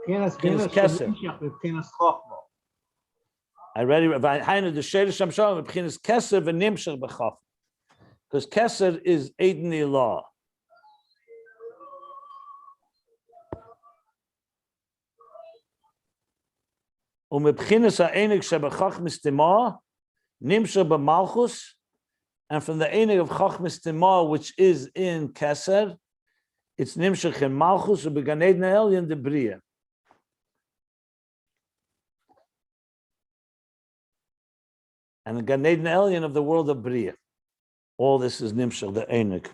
Keser. I read it. Because Keser is Eden law. Malchus, and from the Einig of Chochma Tima, which is in Keser, it's Nimshach in Malchus, and Gan Eden Elyon the Beriyah. And the Gan Eden Elyon of the world of Beriyah. All this is Nimshach, the Einig.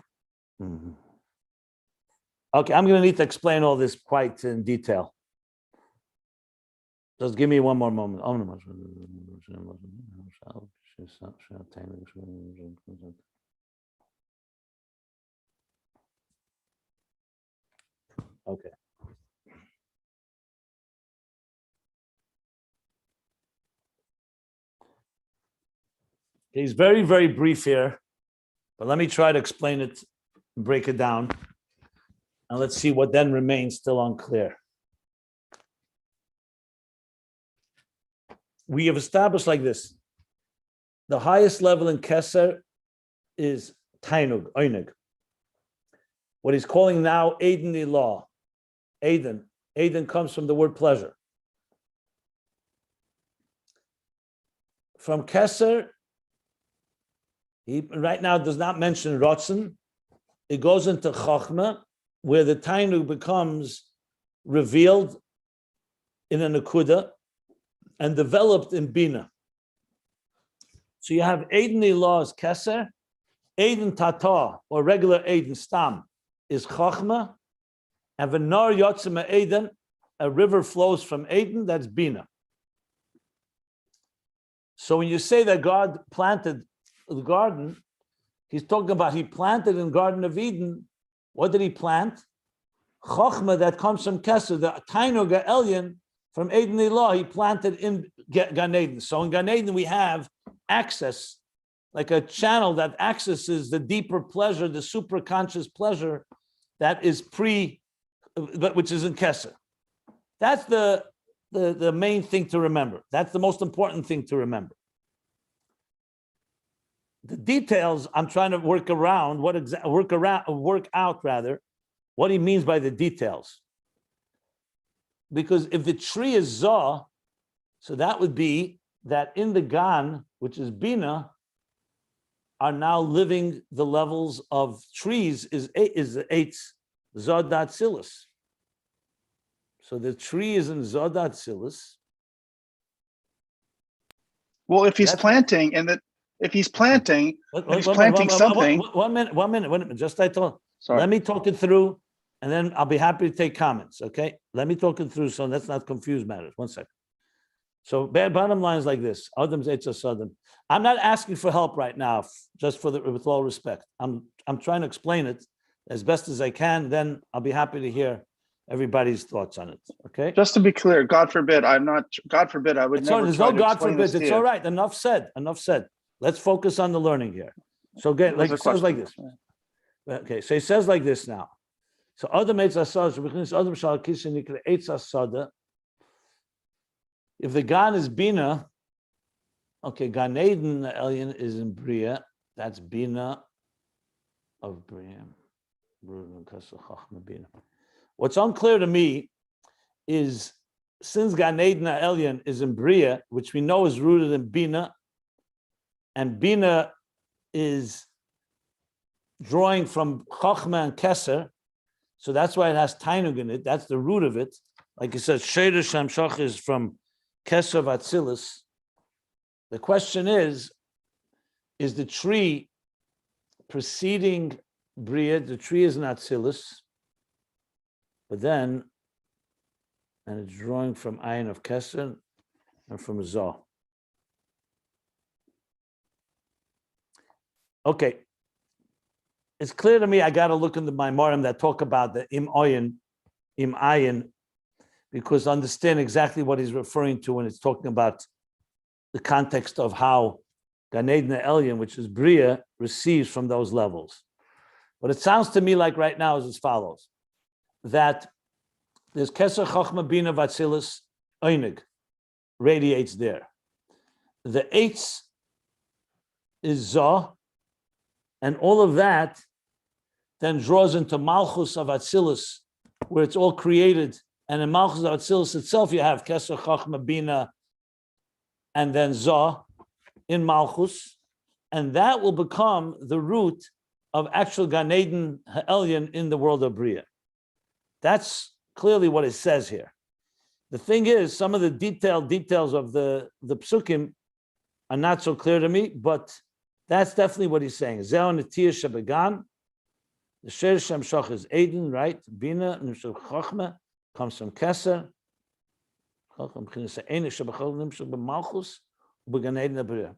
Okay, I'm going to need to explain all this quite in detail. Just give me one more moment. Okay. He's very, very brief here, but let me try to explain it, break it down, and let's see what then remains still unclear. We have established like this. The highest level in Keser is Tainug, Oinug. What he's calling now Eden Ilah. Eden. Eden comes from the word pleasure. From Keser, he right now does not mention Rotzen. It goes into Chochma, where the Tainug becomes revealed in a Nakuda and developed in Binah. So you have Eden Ilah is Keser, Eden Tata, or regular Eden Stam, is Chochma, and Venar Yotzim Eden, a river flows from Eden, that's Binah. So when you say that God planted the garden, he's talking about he planted in Garden of Eden. What did he plant? Chochma that comes from Keser, the Tainug Elyon from Eden Ilah, he planted in Gan Eden. So in Gan Eden we have access, like a channel that accesses the deeper pleasure, the superconscious pleasure that is which is in Keser. That's the main thing to remember. That's the most important thing to remember. The details I'm trying to work out what he means by the details. Because if the tree is Zah, so that would be that in the Gan, which is Binah, are now living the levels of trees is the Eitz Zah Atzilus. So the tree is in Zah Atzilus. Well, if he's planting something. 1 minute. Just I told. Sorry. Let me talk it through, and then I'll be happy to take comments. Okay, let me talk it through so let's not confuse matters. 1 second. So bottom line is like this: Adam's Eitz Adam. I'm not asking for help right now, just with all respect. I'm trying to explain it as best as I can. Then I'll be happy to hear everybody's thoughts on it. Okay. Just to be clear, God forbid, God forbid, I would never. There's no God forbid. It's all right. Enough said. Let's focus on the learning here. So again, like it says like this. Okay, so he says like this now. So Adam Eitz Asada. If the Gan is Binah, okay, Gan Eden Elyon is in Beriyah. That's Binah of Beriyah. What's unclear to me is since Gan Eden Elyon is in Beriyah, which we know is rooted in Binah, and Binah is drawing from Chochma and Keser, so that's why it has Tainug in it. That's the root of it. Like it says, Sheirush Hamshach is from Keser of Atzilus. The question is the tree preceding Beriyah? The tree is in Atzilus, but then, and it's drawing from Ayin of Keser and from Zah. Okay, it's clear to me I got to look into my Marim that talk about the im Ayin, because I understand exactly what he's referring to when it's talking about the context of how Gan Eden Elyon, which is Beriyah, receives from those levels. But it sounds to me like right now is as follows: that there's Keser Chochma Binah Atzilus Einig radiates there. The Eitz is Zah, and all of that then draws into Malchus of Atzilus, where it's all created. And in Malchus of Atzilus itself, you have Keser Chochma Binah and then Zah in Malchus, and that will become the root of actual Gan Eden Elyon in the world of Beriyah. That's clearly what it says here. The thing is, some of the details of the psukim are not so clear to me, but that's definitely what he's saying. Zeh Netiyah Shebegan, the Sheir Shem Shach is Eden, right? Binah Nimshach Chochma comes from Keser.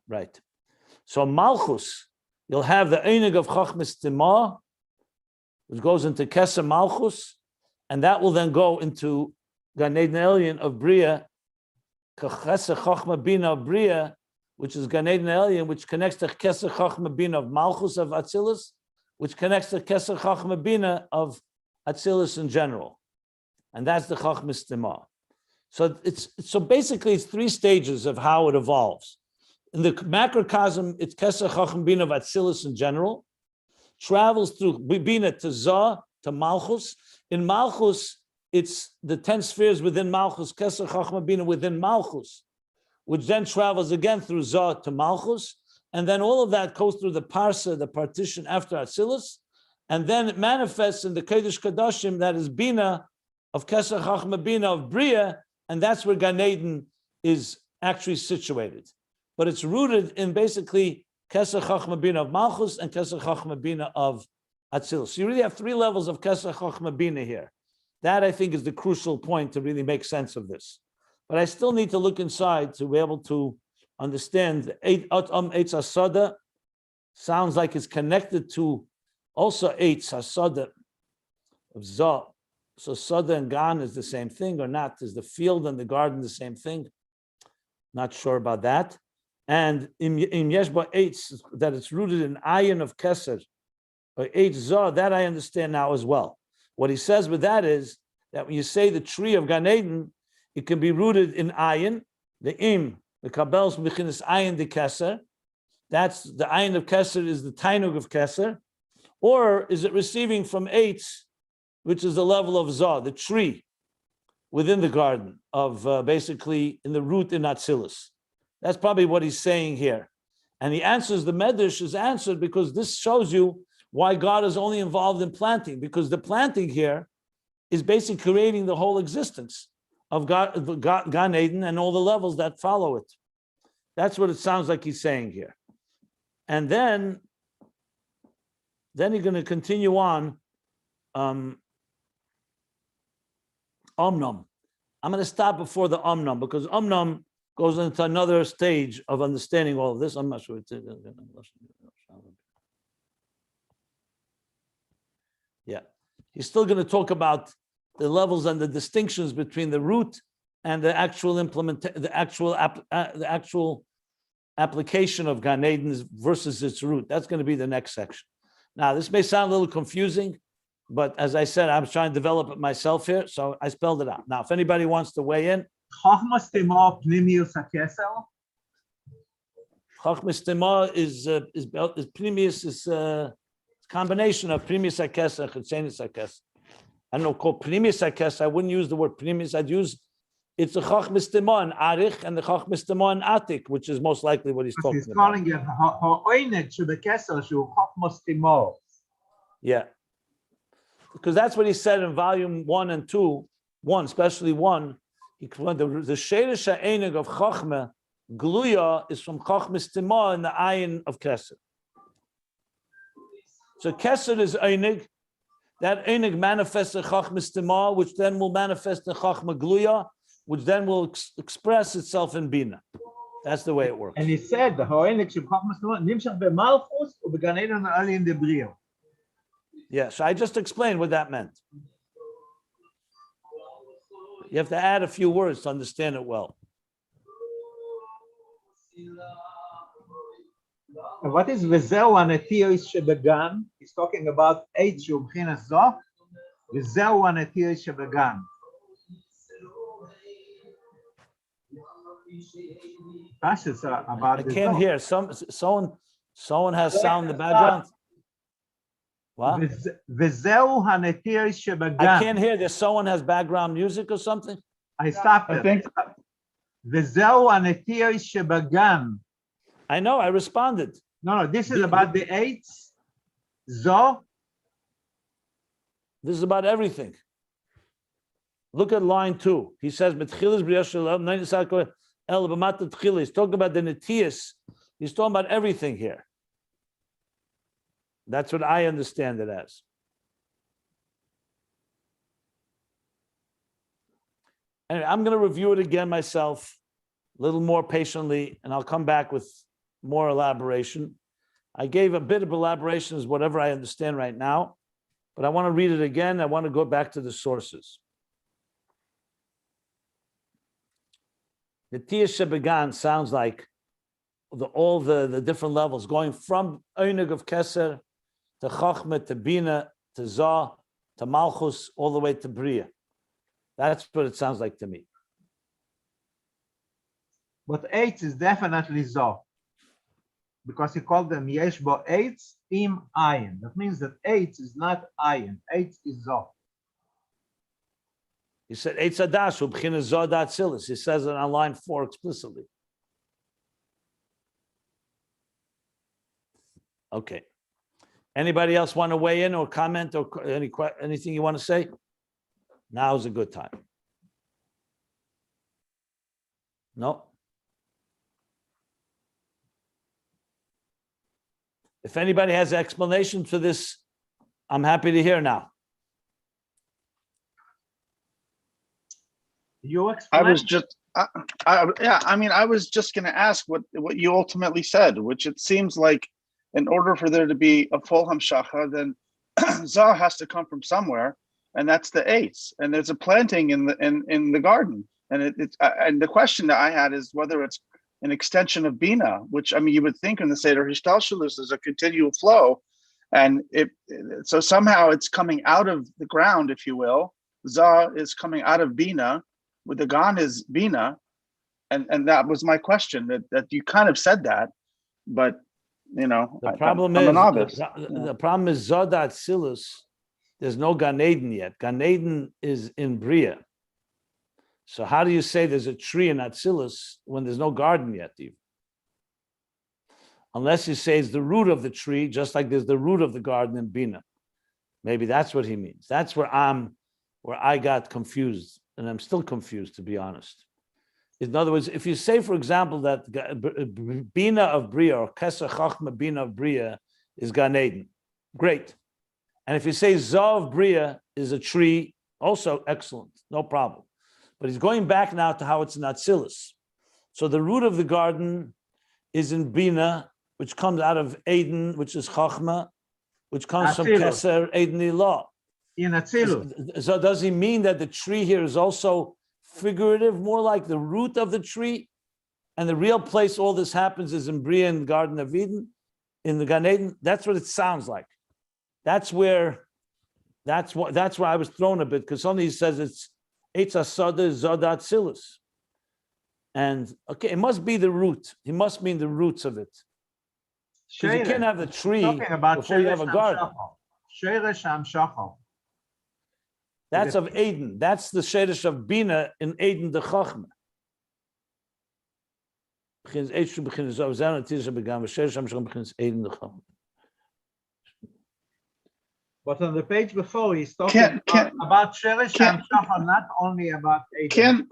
Right. So Malchus, you'll have the Einig of Chochmas Timah, which goes into Keser Malchus, and that will then go into Gan Eden Elyon of Beriyah, Keser Chochma Binah of Beriyah, which is Gan Eden Elyon, which connects to Keser Chochma Binah of Malchus of Atzilus, which connects to Keser Chochma Binah of Atzilus in general. And that's the Chochmas Timah. So basically it's 3 stages of how it evolves. In the macrocosm, it's Keser Chochma Binah of Atzilus in general, travels through Binah to Zah, to Malchus. In Malchus, it's the 10 spheres within Malchus, Keser Chochma Binah within Malchus, which then travels again through Zah to Malchus, and then all of that goes through the parsa, the partition after Atzilus, and then it manifests in the Kodesh Kodashim, that is Binah of Keser Chochma Binah of Beriyah, and that's where Gan Eden is actually situated. but it's rooted in basically Keser Chochma Binah of Malchus and Keser Chochma Binah of Atzilus. So you really have three levels of Keser Chochma Binah here. That, I think, is the crucial point to really make sense of this. But I still need to look inside to be able to understand Eitz HaSoda sounds like it's connected to also Eitz HaSoda of Zah. So Soda and Gan is the same thing or not? Is the field and the garden the same thing? Not sure about that. And in Yeshba Eitz, that it's rooted in Ayin of Keser, or Eitz Zah, that I understand now as well. What he says with that is that when you say the tree of Gan Eden, it can be rooted in Ayin, the the Kabel's Mechinas Ayin de Keser. That's the Ayin of Keser is the Tainug of Keser. Or is it receiving from Eitz, which is the level of Zah, the tree within the garden of basically in the root in Atzilus. That's probably what he's saying here. And he answers, the Medrash is answered because this shows you why God is only involved in planting, because the planting here is basically creating the whole existence of Gan Eden and all the levels that follow it. That's what it sounds like he's saying here. And then he's going to continue on. Omnom. I'm going to stop before the Omnom because Omnom goes into another stage of understanding all of this. I'm not sure it's yeah. He's still going to talk about the levels and the distinctions between the root and the actual the actual application of Gan Eden versus its root. That's going to be the next section. Now, this may sound a little confusing, but as I said, I'm trying to develop it myself here, so I spelled it out. Now, if anybody wants to weigh in. Chochma Stima Pnimius HaKeser? Chochma Stima is Pnimius is a combination of Pnimius HaKeser and Chassidus HaKeser. I don't know, called Pnimius HaKeser. I wouldn't use the word Pnimius. I'd use, it's a Chochma Stima and Arich and the Chochma Stima and Atik, which is most likely what he's talking about. He's calling it Ha'oinek Shebekeser Shu Chochma Stima. Yeah. Because that's what he said in volume 1 and 2, especially 1. The Sheirish Ha'enig of Chochma, Gluya, is from Chochma Stima and the Ayin of Keser. So Keser is Einig. That Einig manifests in Chochma Stima, which then will manifest in Chochma Gluya, which then will express itself in Binah. That's the way it works. And he said, the Ha'oinek Shu Chochma Stima, Nimshach beMalchus uBegan Eden early in the Beriyah. Yeah, so I just explained what that meant. You have to add a few words to understand it well. And what is Vezeu Anetiris Shebegan? He's talking about Eitz Shu B'chinas Zoh. Vezeu Anetiris Shebegan. I can't hear. Someone has sound in the background. What? Vezeu Anetiris Shebegan. I can't hear. There's someone has background music or something. I stopped it. I think. Vezeu Anetiris Shebegan. I know. I responded. No, this is about the Eitz Zoh. This is about everything. Look at line 2. He says, he's talking about the Netius. He's talking about everything here. That's what I understand it as. Anyway, I'm going to review it again myself a little more patiently, and I'll come back with more elaboration. I gave a bit of elaboration as whatever I understand right now, but I want to read it again. I want to go back to the sources. The Tiyah Shebegan sounds like all the different levels, going from Einig of Keser to Chochma to Binah to Zah to Malchus all the way to Beriyah. That's what it sounds like to me. But Eitz is definitely Zoh, because he called them Yesh Bo Eitz Im Ayin. That means that Eitz is not Ayin. Eitz is Zoh. He said Eitz Hadash Ubchina Zah Atzilus. He says it on line 4 explicitly. Okay. Anybody else want to weigh in or comment or anything you want to say? Now is a good time. No? If anybody has an explanation for this, I'm happy to hear now. You I explain. was just, I was just going to ask what you ultimately said, which it seems like in order for there to be a full hamshacha, then Zah has to come from somewhere, and that's the eights. And there's a planting in the garden, and and the question that I had is whether it's an extension of Binah, which you would think in the Seder Hishtalshelus is a continual flow, and so somehow it's coming out of the ground, if you will. Zah is coming out of Binah, with the Gan is Binah, and that was my question. That you kind of said that, but The problem I'm is a novice. the problem is Zod Atzilus. There's no Gan Eden yet. Gan Eden is in Beriyah. So how do you say there's a tree in Atzilus when there's no garden yet, even? Unless you say it's the root of the tree, just like there's the root of the garden in Binah. Maybe that's what he means. That's where I got confused, and I'm still confused, to be honest. In other words, if you say, for example, that Binah of Beriyah or Keser Chochma Binah of Beriyah is Gan Eden, great. And if you say Zah of Beriyah is a tree, also excellent, no problem. But he's going back now to how it's in Atzilus. So the root of the garden is in Binah, which comes out of Eden, which is Chochma, which comes from Keser, Eden Ilah. In Atzilus. So does he mean that the tree here is also figurative, more like the root of the tree, and the real place all this happens is in Beriyah and Garden of Eden, in the Gan Eden? That's what it sounds like. That's where I was thrown a bit, because suddenly he says it's Eitz Asada Zod Atzilus. And okay, it must be the root. He must mean the roots of it. Because you can't have the tree before you have a garden. That's of Eden. That's the Shadish of Binah in Eden the Chochma. But on the page before, he's talking about Sheresh Hamshacha, not only about Eden.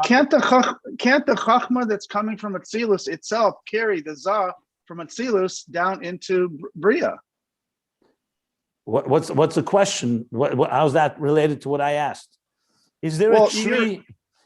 Can't the Chochma that's coming from Atzilus itself carry the Zah from Atzilus down into Beriyah? What's the question? How's that related to what I asked? Is there a tree?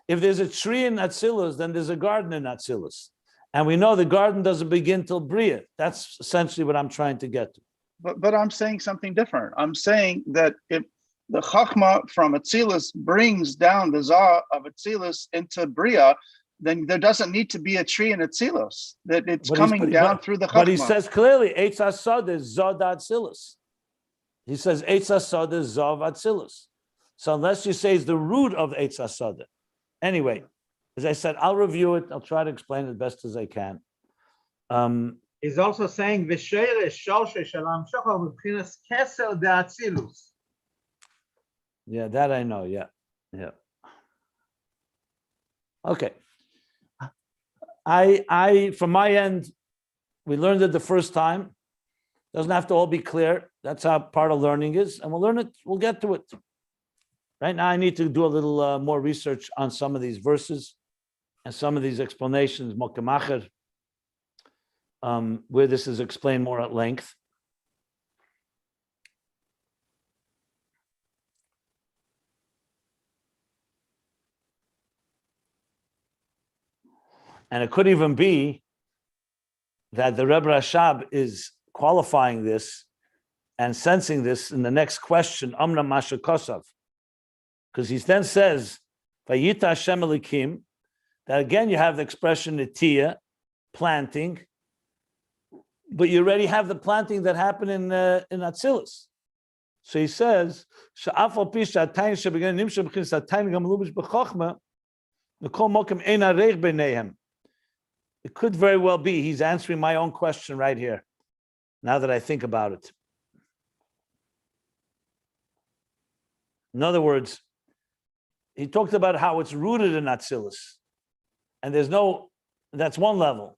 If there's a tree in Atzilus, then there's a garden in Atzilus. And we know the garden doesn't begin till Beriyah. That's essentially what I'm trying to get to. But I'm saying something different. I'm saying that if the Chochma from Atzilus brings down the Zah of Atzilus into Beriyah, then there doesn't need to be a tree in Atzilus. That it's coming down through the Chochma. But he says clearly, Eitz Asad is Zah Atzilus. He says Eitz Asad is Zah Atzilus. So unless you say it's the root of Eitz Asad. Anyway, as I said, I'll review it. I'll try to explain it best as I can. He's also saying V'sheresh Shoshe Shel Hamshacha V'bchinas Keser Atzilus. Yeah, that I know. Yeah. Okay. I from my end, we learned it the first time. Doesn't have to all be clear. That's how part of learning is, and we'll learn it. We'll get to it. Right now, I need to do a little more research on some of these verses and some of these explanations, Mokemacher, where this is explained more at length. And it could even be that the Rebbe Rashab is qualifying this and sensing this in the next question, Amna Masha Kosav. Because he then says, Vayita Hashem Elikim, that again you have the expression Netiya, planting, but you already have the planting that happened in Atzilus. So he says, Sha'afal Pisha Atayin Shebegan Nimsha B'chinas Atayin Gam Lubish B'chochma, Nekol Mokem Ein Areich B'neihem. It could very well be he's answering my own question right here, now that I think about it. In other words, he talked about how it's rooted in Atzilus, and that's one level.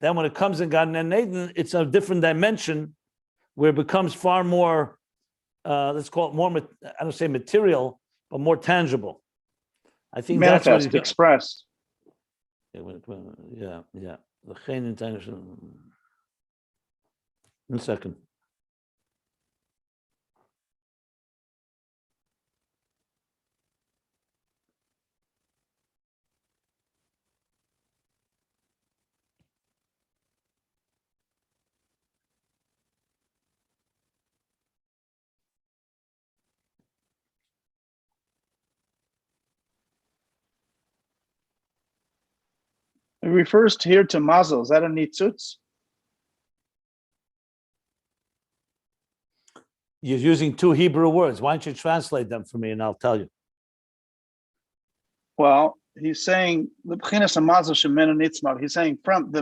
Then when it comes in Gan Eden, it's a different dimension where it becomes far more, let's call it more, I don't say material, but more tangible. I think manifest, that's what expressed. Yeah. In 1 second. It refers here to mazel. Is that a nitzutz? You're using two Hebrew words. Why don't you translate them for me and I'll tell you. Well, he's saying the b'chinas mazel shemenu nitzmar. He's saying from.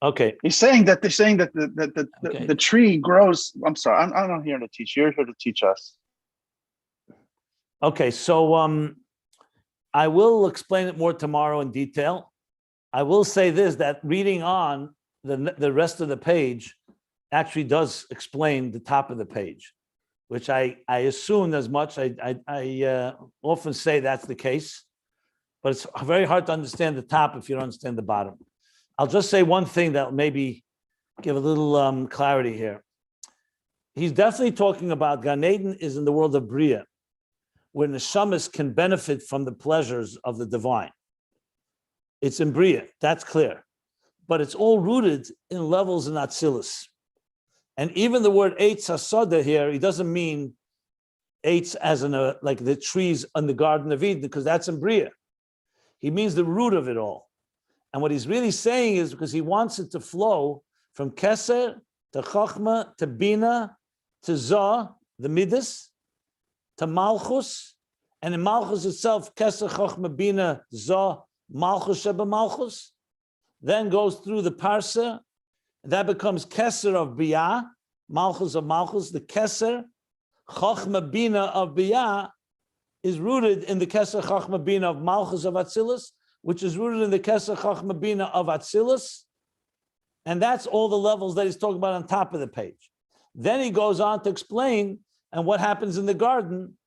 Okay. He's saying that the tree grows. I'm sorry, I'm not here to teach. You're here to teach us. Okay, so I will explain it more tomorrow in detail. I will say this, that reading on the rest of the page actually does explain the top of the page, which I assumed as much. I often say that's the case, but it's very hard to understand the top if you don't understand the bottom. I'll just say one thing that maybe give a little clarity here. He's definitely talking about Gan Eden is in the world of Beriyah, where neshamas can benefit from the pleasures of the divine. It's in Beriyah, that's clear. But it's all rooted in levels in Atzilus. And even the word Eitz HaSoda here, he doesn't mean Eitz as in like the trees in the Garden of Eden, because that's in Beriyah. He means the root of it all. And what he's really saying is because he wants it to flow from Keser to Chochma to Binah to Zah, the Midas, to Malchus, and in Malchus itself, Keser, Chochma, Binah, Zah, Malchus, Sheba Malchus, then goes through the Parsa, that becomes Keser of Beriyah, Malchus of Malchus, the Keser, Chochma, Binah of Beriyah is rooted in the Keser, Chochma, Binah of Malchus of Atzilus, which is rooted in the Keser, Chochma, Binah of Atzilus, and that's all the levels that he's talking about on top of the page. Then he goes on to explain, and what happens in the garden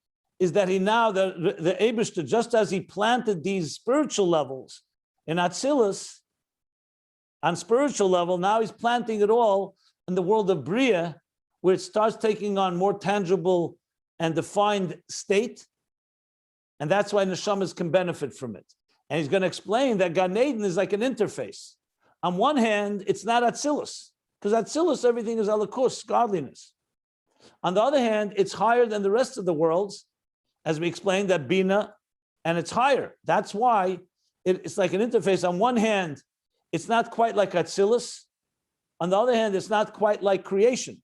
is that he now, the Eibishter, just as he planted these spiritual levels in Atzilus, on spiritual level, now he's planting it all in the world of Beriyah, where it starts taking on more tangible and defined state, and that's why neshamas can benefit from it. And he's going to explain that Gan Eden is like an interface. On one hand, it's not Atzilus, because Atzilus, everything is Elikus, godliness. On the other hand, it's higher than the rest of the worlds, as we explained, that Binah, and it's higher. That's why it's like an interface. On one hand, it's not quite like Atzilus. On the other hand, it's not quite like creation.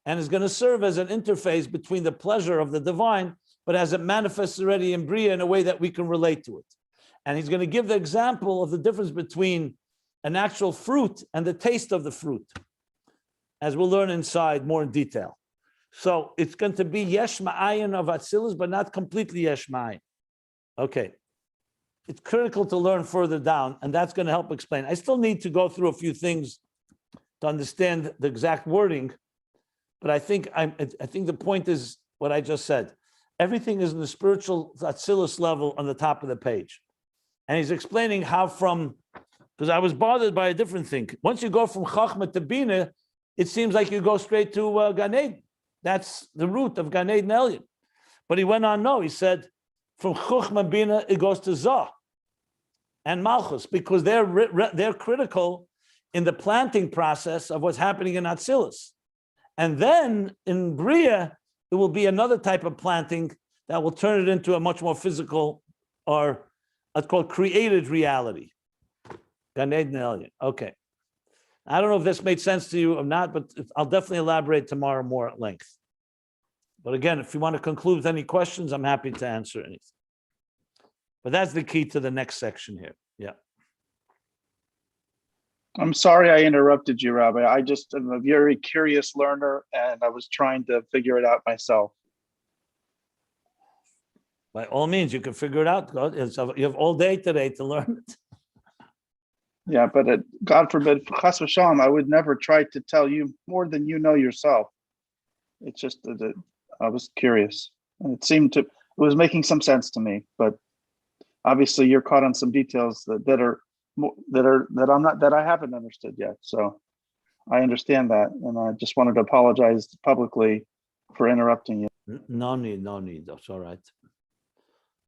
And it's going to serve as an interface between the pleasure of the divine, but as it manifests already in Beriyah in a way that we can relate to it. And he's going to give the example of the difference between an actual fruit and the taste of the fruit, as we'll learn inside more in detail. So it's going to be yesh ma'ayin of Atzilus, but not completely yesh ma'ayin. Okay. It's critical to learn further down, and that's going to help explain. I still need to go through a few things to understand the exact wording, but I think the point is what I just said. Everything is in the spiritual Atzilus level on the top of the page. And he's explaining how because I was bothered by a different thing. Once you go from Chochma to Binah, it seems like you go straight to Gan Eden. That's the root of Gan Eden Elyon. But he went on, no, he said, from Chochma Binah, it goes to Zah and Malchus, because they're critical in the planting process of what's happening in Atzilus. And then in Beriyah, it will be another type of planting that will turn it into a much more physical, or it's called created reality. Gan Eden Elyon. Okay. I don't know if this made sense to you or not, but I'll definitely elaborate tomorrow more at length. But again, if you want to conclude with any questions, I'm happy to answer anything. But that's the key to the next section here. Yeah. I'm sorry I interrupted you, Rabbi. I just am a very curious learner, and I was trying to figure it out myself. By all means, you can figure it out. You have all day today to learn it. Yeah, but God forbid, chas v'shalom, I would never try to tell you more than you know yourself. It's just that I was curious, and it was making some sense to me, but obviously you're caught on some details that I haven't understood yet. So I understand that, and I just wanted to apologize publicly for interrupting you. No need. That's all right.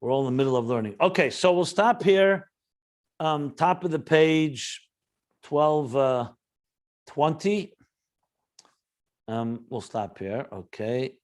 We're all in the middle of learning. Okay, so we'll stop here. Top of the page, 1220. We'll stop here. Okay.